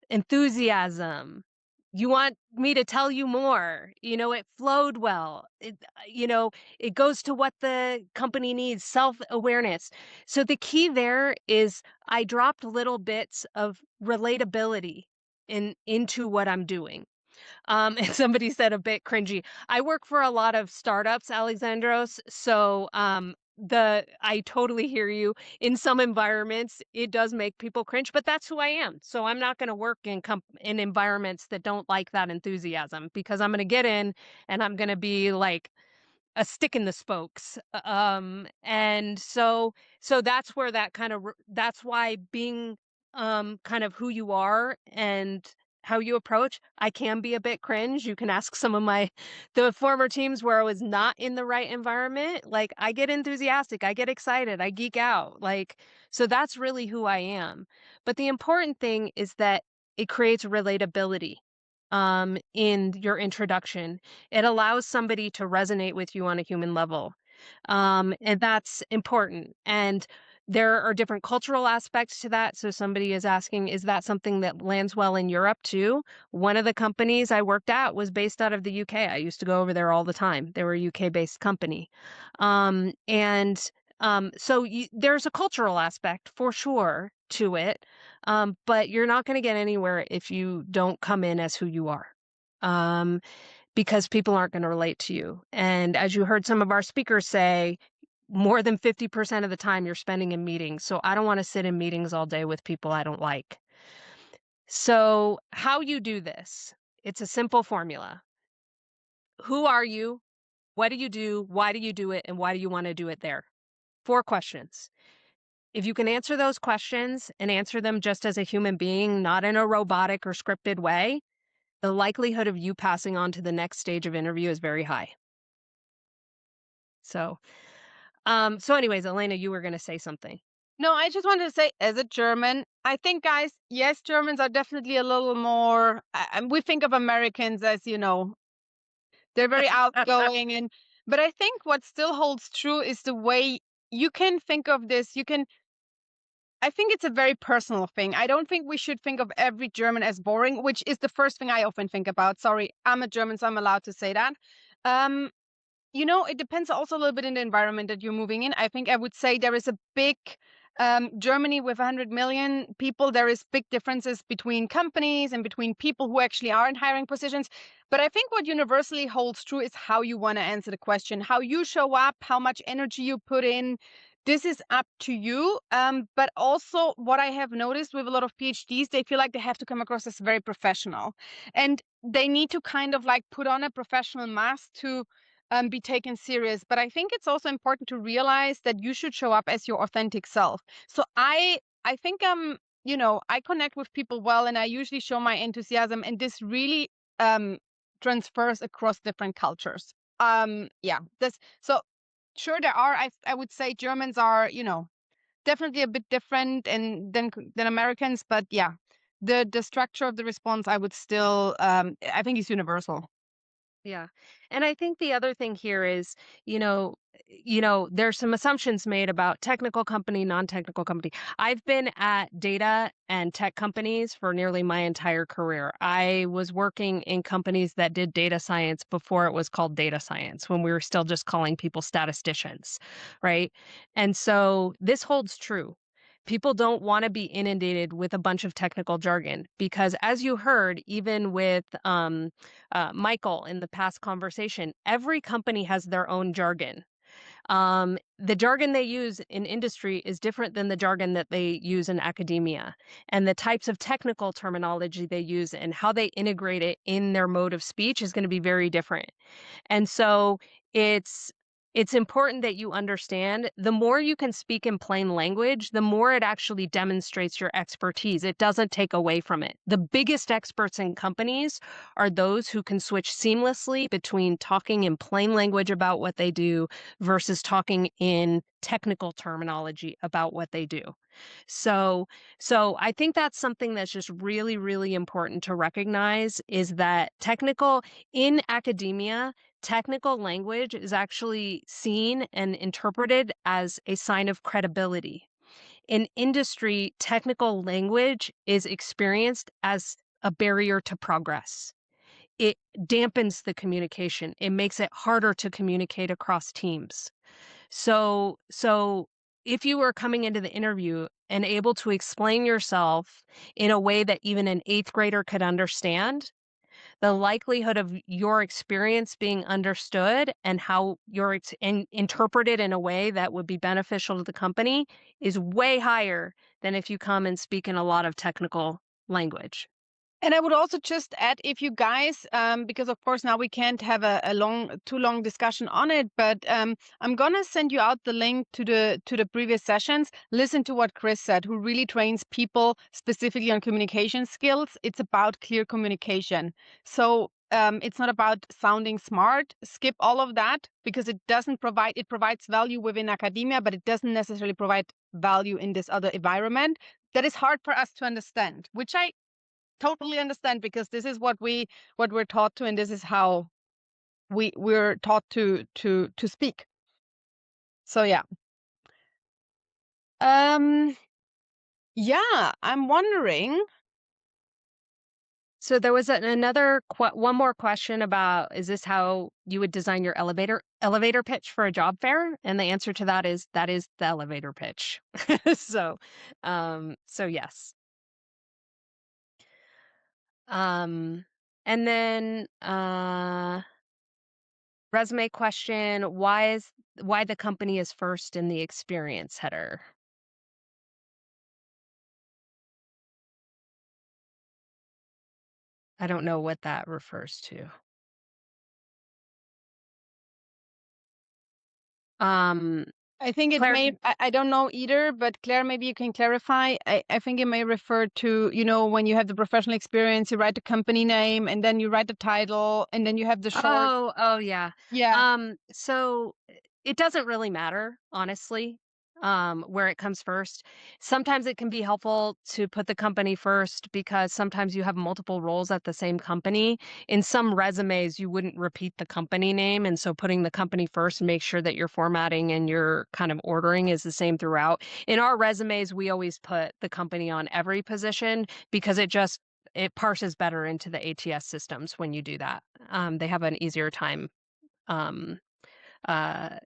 enthusiasm. You want me to tell you more. It flowed well. It goes to what the company needs, self-awareness. So the key there is I dropped little bits of relatability into what I'm doing. And somebody said a bit cringy. I work for a lot of startups, Alexandros. So I totally hear you. In some environments, it does make people cringe, but that's who I am. So I'm not going to work in environments that don't like that enthusiasm because I'm going to get in and I'm going to be like a stick in the spokes. And so that's where that's why being kind of who you are and how you approach. I can be a bit cringe. You can ask some of the former teams where I was not in the right environment. Like, I get enthusiastic, I get excited, I geek out. Like, so that's really who I am. But the important thing is that it creates relatability in your introduction. It allows somebody to resonate with you on a human level. And that's important. And there are different cultural aspects to that. So somebody is asking, is that something that lands well in Europe too? One of the companies I worked at was based out of the UK. I used to go over there all the time. They were a UK-based company. There's a cultural aspect for sure to it, but you're not going to get anywhere if you don't come in as who you are. Because people aren't going to relate to you. And as you heard some of our speakers say, more than 50% of the time you're spending in meetings. So I don't want to sit in meetings all day with people I don't like. So how you do this, it's a simple formula. Who are you? What do you do? Why do you do it? And why do you want to do it there? 4 questions. If you can answer those questions and answer them just as a human being, not in a robotic or scripted way, the likelihood of you passing on to the next stage of interview is very high. So, anyways, Elena, you were going to say something. No, I just wanted to say, as a German, I think, guys, yes, Germans are definitely a little more. We think of Americans as, they're very outgoing, but I think what still holds true is the way you can think of this. I think it's a very personal thing. I don't think we should think of every German as boring, which is the first thing I often think about. Sorry, I'm a German, so I'm allowed to say that. Um, it depends also a little bit in the environment that you're moving in. I think I would say there is a big Germany with 100 million people. There is big differences between companies and between people who actually are in hiring positions. But I think what universally holds true is how you want to answer the question, how you show up, how much energy you put in. This is up to you. But also what I have noticed with a lot of PhDs, they feel like they have to come across as very professional. And they need to kind of like put on a professional mask to be taken serious. But I think it's also important to realize that you should show up as your authentic self. So I think I connect with people well, and I usually show my enthusiasm, and this really transfers across different cultures. Yeah, this so sure there are. I would say Germans are definitely a bit different and than Americans, but yeah, the structure of the response I would still I think is universal. Yeah. And I think the other thing here is, there's some assumptions made about technical company, non-technical company. I've been at data and tech companies for nearly my entire career. I was working in companies that did data science before it was called data science, when we were still just calling people statisticians, right? And so this holds true. People don't want to be inundated with a bunch of technical jargon because, as you heard, even with Michael in the past conversation, every company has their own jargon. The jargon they use in industry is different than the jargon that they use in academia. And the types of technical terminology they use and how they integrate it in their mode of speech is going to be very different. And so it's important that you understand the more you can speak in plain language, the more it actually demonstrates your expertise. It doesn't take away from it. The biggest experts in companies are those who can switch seamlessly between talking in plain language about what they do versus talking in technical terminology about what they do. So, so I think that's something that's just really, really important to recognize is that in academia, technical language is actually seen and interpreted as a sign of credibility. In industry, technical language is experienced as a barrier to progress. It dampens the communication. It makes it harder to communicate across teams. So if you were coming into the interview and able to explain yourself in a way that even an 8th grader could understand, the likelihood of your experience being understood and how interpreted in a way that would be beneficial to the company is way higher than if you come and speak in a lot of technical language. And I would also just add, if you guys, because of course now we can't have a too long discussion on it, but I'm gonna send you out the link to the previous sessions. Listen to what Chris said, who really trains people specifically on communication skills. It's about clear communication. So it's not about sounding smart. Skip all of that because it doesn't provide. It provides value within academia, but it doesn't necessarily provide value in this other environment. That is hard for us to understand, which I totally understand, because this is what we're taught to, and this is how we're taught to speak. So yeah. Yeah, I'm wondering. So there was one more question about, is this how you would design your elevator pitch for a job fair? And the answer to that is the elevator pitch. So, so yes. Um, and then resume question, why the company is first in the experience header? I don't know what that refers to. Um, I think it Claire, may, I don't know either, but Claire, maybe you can clarify. I think it may refer to, when you have the professional experience, you write the company name and then you write the title and then you have the short. oh yeah. Yeah. So it doesn't really matter, honestly, where it comes first. Sometimes it can be helpful to put the company first because sometimes you have multiple roles at the same company. In some resumes, you wouldn't repeat the company name, and so putting the company first and make sure that your formatting and your kind of ordering is the same throughout. In our resumes, we always put the company on every position because it parses better into the ATS systems when you do that. They have an easier time um,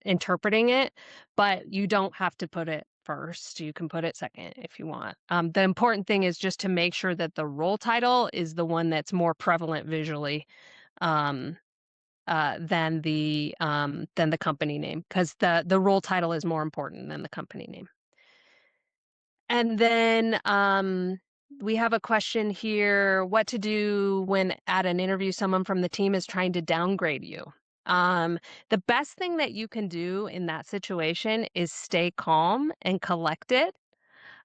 interpreting it, but you don't have to put it first. You can put it second if you want. The important thing is just to make sure that the role title is the one that's more prevalent visually um, than the company name, because the role title is more important than the company name. And then we have a question here, what to do when at an interview someone from the team is trying to downgrade you. Um, the best thing that you can do in that situation is stay calm and collected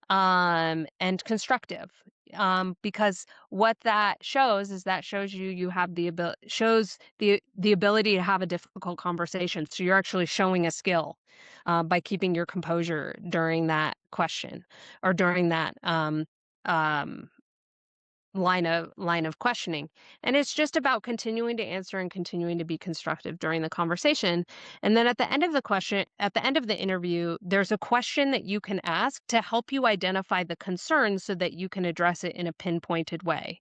and constructive. Because what that shows is you have the ability, shows the ability to have a difficult conversation. So you're actually showing a skill by keeping your composure during that question or during that um, line of questioning. And it's just about continuing to answer and continuing to be constructive during the conversation. And then at the end of the interview, there's a question that you can ask to help you identify the concern so that you can address it in a pinpointed way.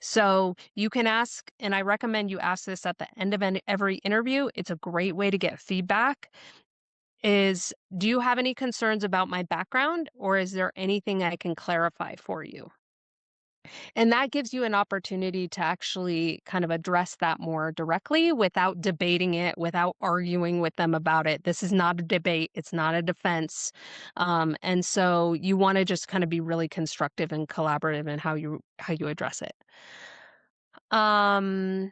So you can ask, and I recommend you ask this at the end of every interview. It's a great way to get feedback. Do you have any concerns about my background, or is there anything I can clarify for you? And that gives you an opportunity to actually kind of address that more directly without debating it, without arguing with them about it. This is not a debate. It's not a defense. And so you want to just kind of be really constructive and collaborative in how you address it. Um,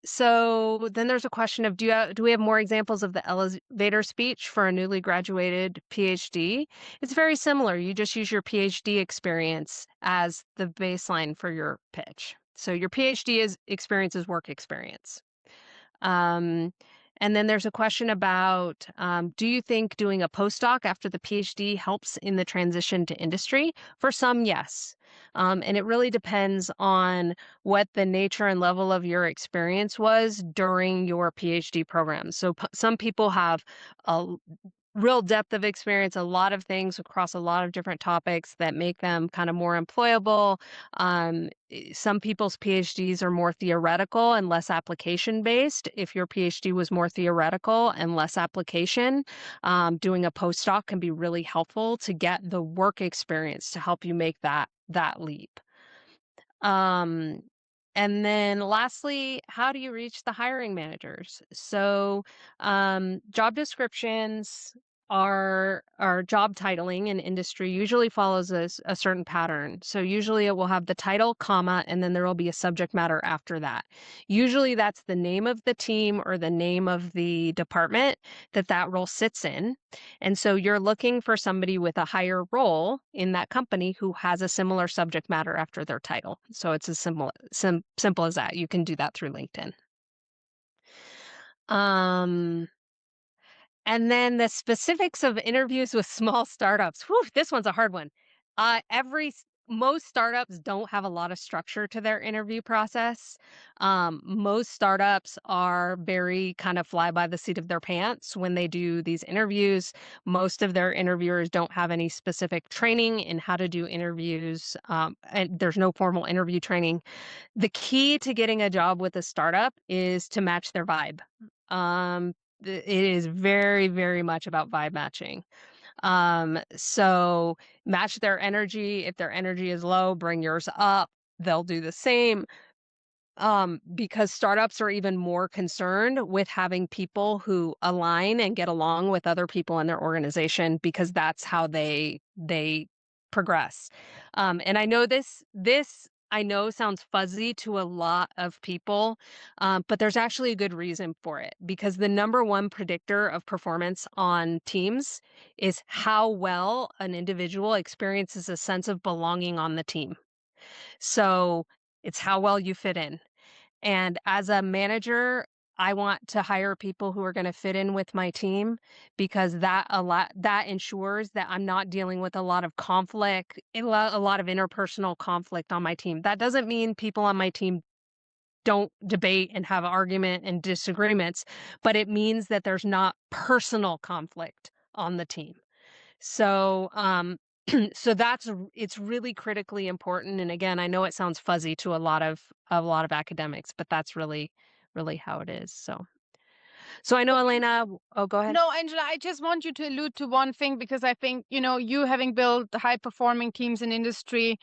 So then there's a question of, do we have more examples of the elevator speech for a newly graduated PhD? It's very similar. You just use your PhD experience as the baseline for your pitch. So your experience is work experience. Um, and then there's a question about, do you think doing a postdoc after the PhD helps in the transition to industry? For some, yes. And it really depends on what the nature and level of your experience was during your PhD program. So some people have a real depth of experience, a lot of things across a lot of different topics that make them kind of more employable. Some people's PhDs are more theoretical and less application based. If your PhD was more theoretical and less application, doing a postdoc can be really helpful to get the work experience to help you make that leap. Um, and then lastly, how do you reach the hiring managers? So job descriptions our job titling in industry usually follows a certain pattern. So usually it will have the title, comma, and then there will be a subject matter after that. Usually that's the name of the team or the name of the department that that role sits in. And so you're looking for somebody with a higher role in that company who has a similar subject matter after their title. So it's as simple as that. You can do that through LinkedIn. Um, And then the specifics of interviews with small startups. Whew, this one's a hard one. Most startups don't have a lot of structure to their interview process. Most startups are very kind of fly by the seat of their pants when they do these interviews. Most of their interviewers don't have any specific training in how to do interviews, and there's no formal interview training. The key to getting a job with a startup is to match their vibe. It is very, very much about vibe matching. So match their energy. If their energy is low, bring yours up. They'll do the same. Because startups are even more concerned with having people who align and get along with other people in their organization because that's how they progress. And I know this I know sounds fuzzy to a lot of people, but there's actually a good reason for it because the number one predictor of performance on teams is how well an individual experiences a sense of belonging on the team. So it's how well you fit in. And as a manager, I want to hire people who are going to fit in with my team because that ensures that I'm not dealing with a lot of conflict, a lot of interpersonal conflict on my team. That doesn't mean people on my team don't debate and have argument and disagreements, but it means that there's not personal conflict on the team. So, so it's really critically important. And again, I know it sounds fuzzy to a lot of academics, but that's really how it is. So I know Elena. Oh, go ahead. No, Angela, I just want you to allude to one thing because I think, you having built high performing teams in industry,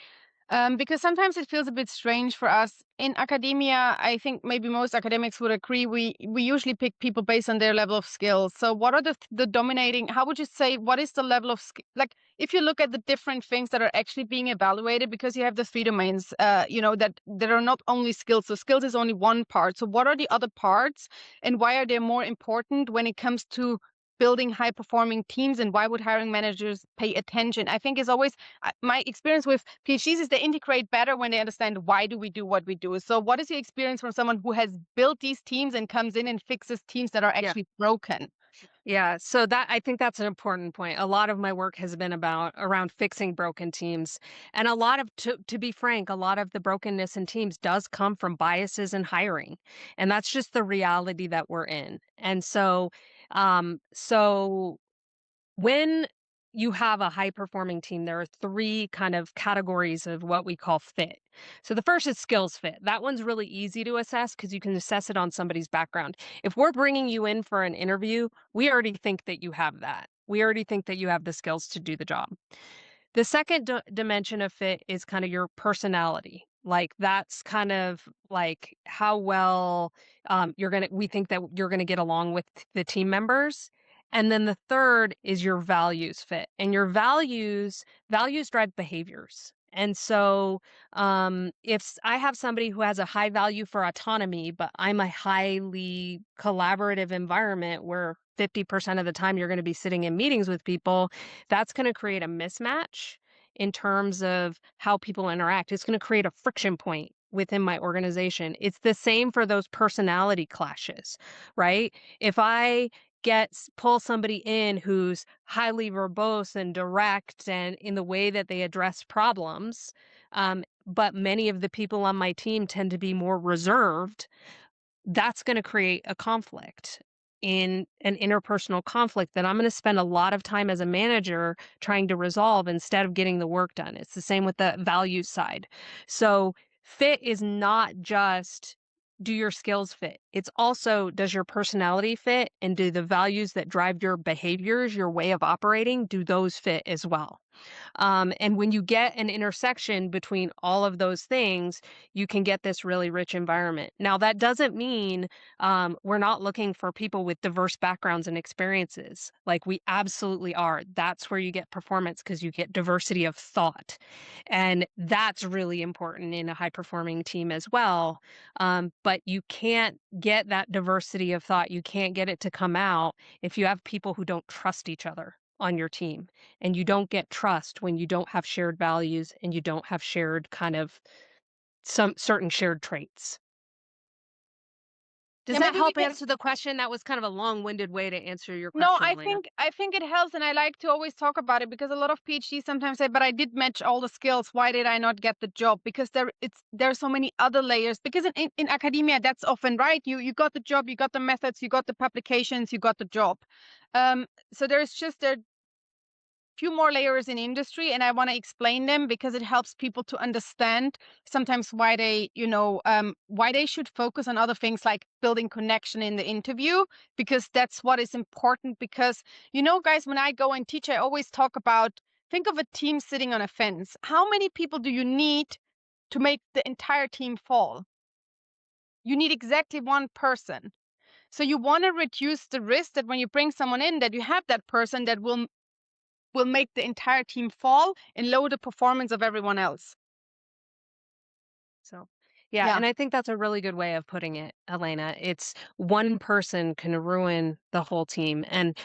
because sometimes it feels a bit strange for us in academia. I think maybe most academics would agree. We usually pick people based on their level of skills. So, what are the dominating? How would you say what is the level of like if you look at the different things that are actually being evaluated? Because you have the three domains, that are not only skills. So, skills is only one part. So, what are the other parts, and why are they more important when it comes to building high performing teams, and why would hiring managers pay attention? I think is always my experience with PhDs is they integrate better when they understand why do we do what we do. So what is your experience from someone who has built these teams and comes in and fixes teams that are Yeah. actually broken? Yeah, so that I think that's an important point. A lot of my work has been about around fixing broken teams. And a lot of to be frank, a lot of the brokenness in teams does come from biases in hiring. And that's just the reality that we're in. And so when you have a high performing team, there are three kind of categories of what we call fit. So the first is skills fit. That one's really easy to assess because you can assess it on somebody's background. If we're bringing you in for an interview, we already think that you have that. We already think that you have the skills to do the job. The second dimension of fit is kind of your personality. Like that's kind of like how well we think that you're gonna get along with the team members. And then the third is your values fit. And your values drive behaviors. And so if I have somebody who has a high value for autonomy, but I'm a highly collaborative environment where 50% of the time you're going to be sitting in meetings with people, that's going to create a mismatch in terms of how people interact. It's going to create a friction point within my organization. It's the same for those personality clashes, right? If I pull somebody in who's highly verbose and direct and in the way that they address problems, but many of the people on my team tend to be more reserved, that's going to create a conflict in an interpersonal conflict that I'm going to spend a lot of time as a manager trying to resolve instead of getting the work done. It's the same with the values side. So fit is not just do your skills fit? It's also does your personality fit and do the values that drive your behaviors, your way of operating, do those fit as well? And when you get an intersection between all of those things, you can get this really rich environment. Now, that doesn't mean we're not looking for people with diverse backgrounds and experiences. Like we absolutely are. That's where you get performance because you get diversity of thought. And that's really important in a high performing team as well. But you can't get that diversity of thought. You can't get it to come out if you have people who don't trust each other on your team. And you don't get trust when you don't have shared values and you don't have shared kind of some certain shared traits. Does Yeah, that maybe we help can. answer the question? That was kind of a long-winded way to answer your No, question, Elena. I think it helps, and I like to always talk about it because a lot of PhDs sometimes say, "But I did match all the skills. Why did I not get the job?" Because there are so many other layers. Because in academia, that's often right. You got the job, you got the methods, you got the publications, you got the job. So there are few more layers in industry, and I want to explain them because it helps people to understand sometimes why why they should focus on other things like building connection in the interview, because that's what is important. Because guys, when I go and teach, I always talk about, think of a team sitting on a fence. How many people do you need to make the entire team fall? You need exactly one person. So you want to reduce the risk that when you bring someone in, that you have that person that will make the entire team fall and lower the performance of everyone else. So, yeah, Yeah. and I think that's a really good way of putting it, Elena. It's one person can ruin the whole team. And,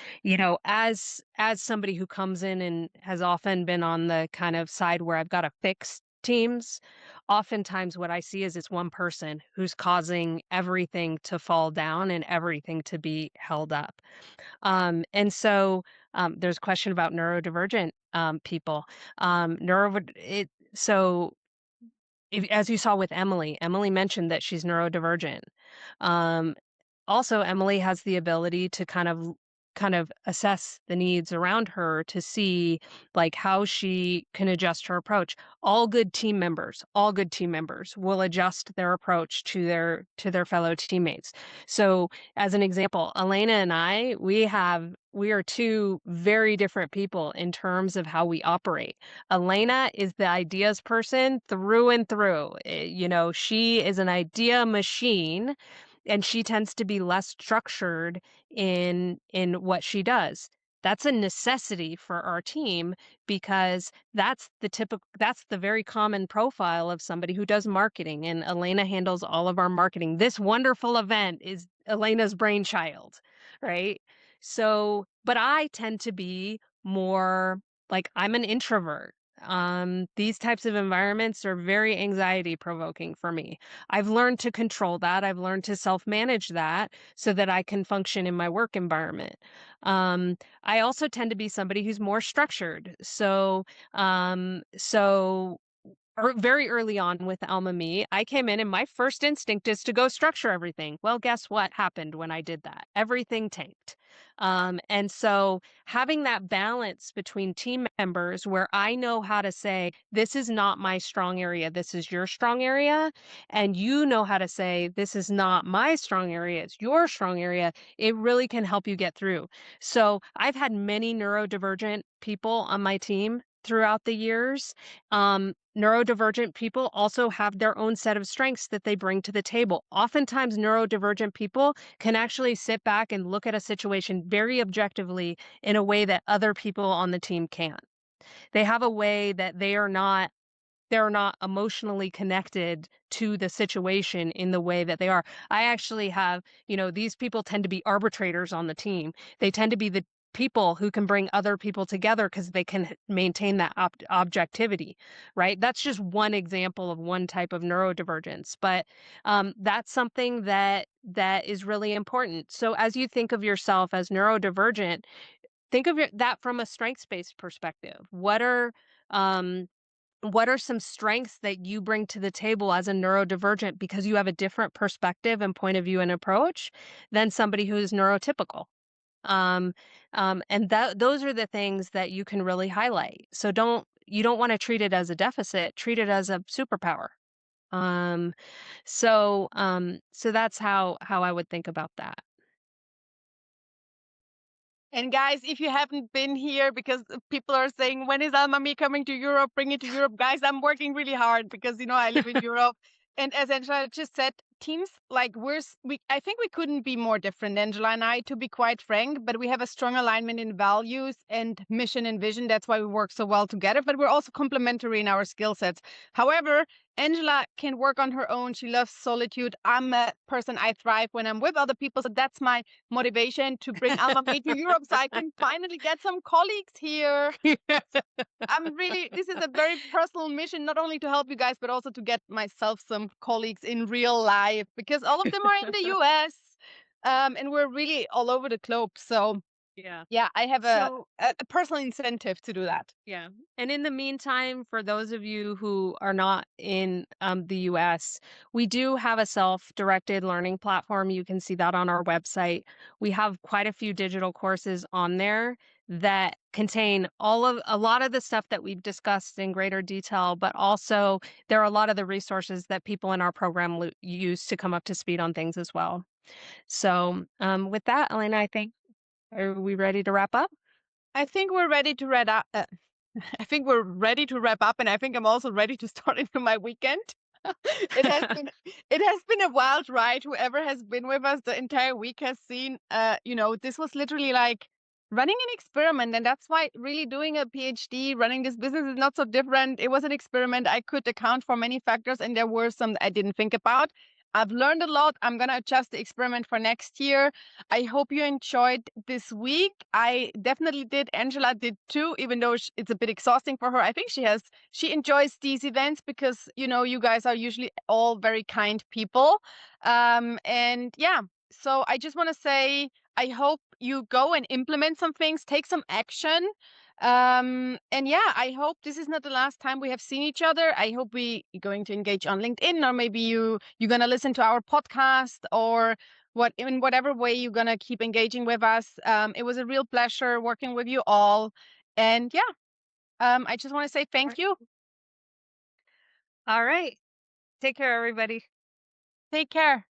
as somebody who comes in and has often been on the kind of side where I've got to fix teams, oftentimes what I see is it's one person who's causing everything to fall down and everything to be held up. And so there's a question about neurodivergent people. So as you saw with Emily, Emily mentioned that she's neurodivergent. Um, Also, Emily has the ability to kind of assess the needs around her to see like how she can adjust her approach. All good team members will adjust their approach to their fellow teammates. So, as an example, Elena and I, we are two very different people in terms of how we operate. Elena is the ideas person through and through. She is an idea machine and she tends to be less structured in what she does. That's a necessity for our team because that's the very common profile of somebody who does marketing, and Elena handles all of our marketing. This wonderful event is Elena's brainchild, right? So, but I tend to be more like I'm an introvert. These types of environments are very anxiety provoking for me. I've learned to control that. I've learned to self-manage that so that I can function in my work environment. I also tend to be somebody who's more structured. Very early on with Alma Me, I came in and my first instinct is to go structure everything. Well, guess what happened when I did that? Everything tanked. And so having that balance between team members where I know how to say, this is not my strong area, this is your strong area. And you know how to say, this is not my strong area, it's your strong area. It really can help you get through. So I've had many neurodivergent people on my team throughout the years. Neurodivergent people also have their own set of strengths that they bring to the table. Oftentimes, neurodivergent people can actually sit back and look at a situation very objectively in a way that other people on the team can't. They have a way that they're not emotionally connected to the situation in the way that they are. I actually have, these people tend to be arbitrators on the team. They tend to be the people who can bring other people together because they can maintain that objectivity, right? That's just one example of one type of neurodivergence, but that's something that is really important. So as you think of yourself as neurodivergent, think of that from a strengths-based perspective. Um, what are some strengths that you bring to the table as a neurodivergent because you have a different perspective and point of view and approach than somebody who is neurotypical? Um, and those are the things that you can really highlight. So you don't want to treat it as a deficit, treat it as a superpower. Um, so that's how I would think about that. And guys, if you haven't been here, because people are saying, when is Almami coming to Europe? Bring it to Europe. Guys, I'm working really hard because, I live in Europe. And as Angela just said, teams like I think we couldn't be more different, Angela and I, to be quite frank, but we have a strong alignment in values and mission and vision. That's why we work so well together, but we're also complementary in our skill sets. However, Angela can work on her own. She loves solitude. I'm a person, I thrive when I'm with other people. So that's my motivation to bring Alma Mater to Europe so I can finally get some colleagues here. This is a very personal mission, not only to help you guys, but also to get myself some colleagues in real life, because all of them are in the US, and we're really all over the globe. So Yeah. yeah, I have So a personal incentive to do that. yeah. And in the meantime, for those of you who are not in the US, we do have a self-directed learning platform. You can see that on our website. We have quite a few digital courses on there that contain a lot of the stuff that we've discussed in greater detail, but also there are a lot of the resources that people in our program use to come up to speed on things as well. So, with that, Elena, I think, are we ready to wrap up? I think we're ready to wrap up. I think we're ready to wrap up, and I think I'm also ready to start into my weekend. It has been a wild ride. Whoever has been with us the entire week has seen, this was literally like running an experiment, and that's why really doing a PhD, running this business is not so different. It was an experiment. I could account for many factors, and there were some I didn't think about. I've learned a lot. I'm gonna adjust the experiment for next year. I hope you enjoyed this week. I definitely did. Angela did too, even though it's a bit exhausting for her. I think she enjoys these events because, you guys are usually all very kind people. And yeah, so I just want to say, I hope you go and implement some things, take some action. And yeah, I hope this is not the last time we have seen each other. I hope we are going to engage on LinkedIn, or maybe you're going to listen to our podcast, or in whatever way you're going to keep engaging with us. It was a real pleasure working with you all. And yeah, I just want to say thank you. All right. Take care, everybody. Take care.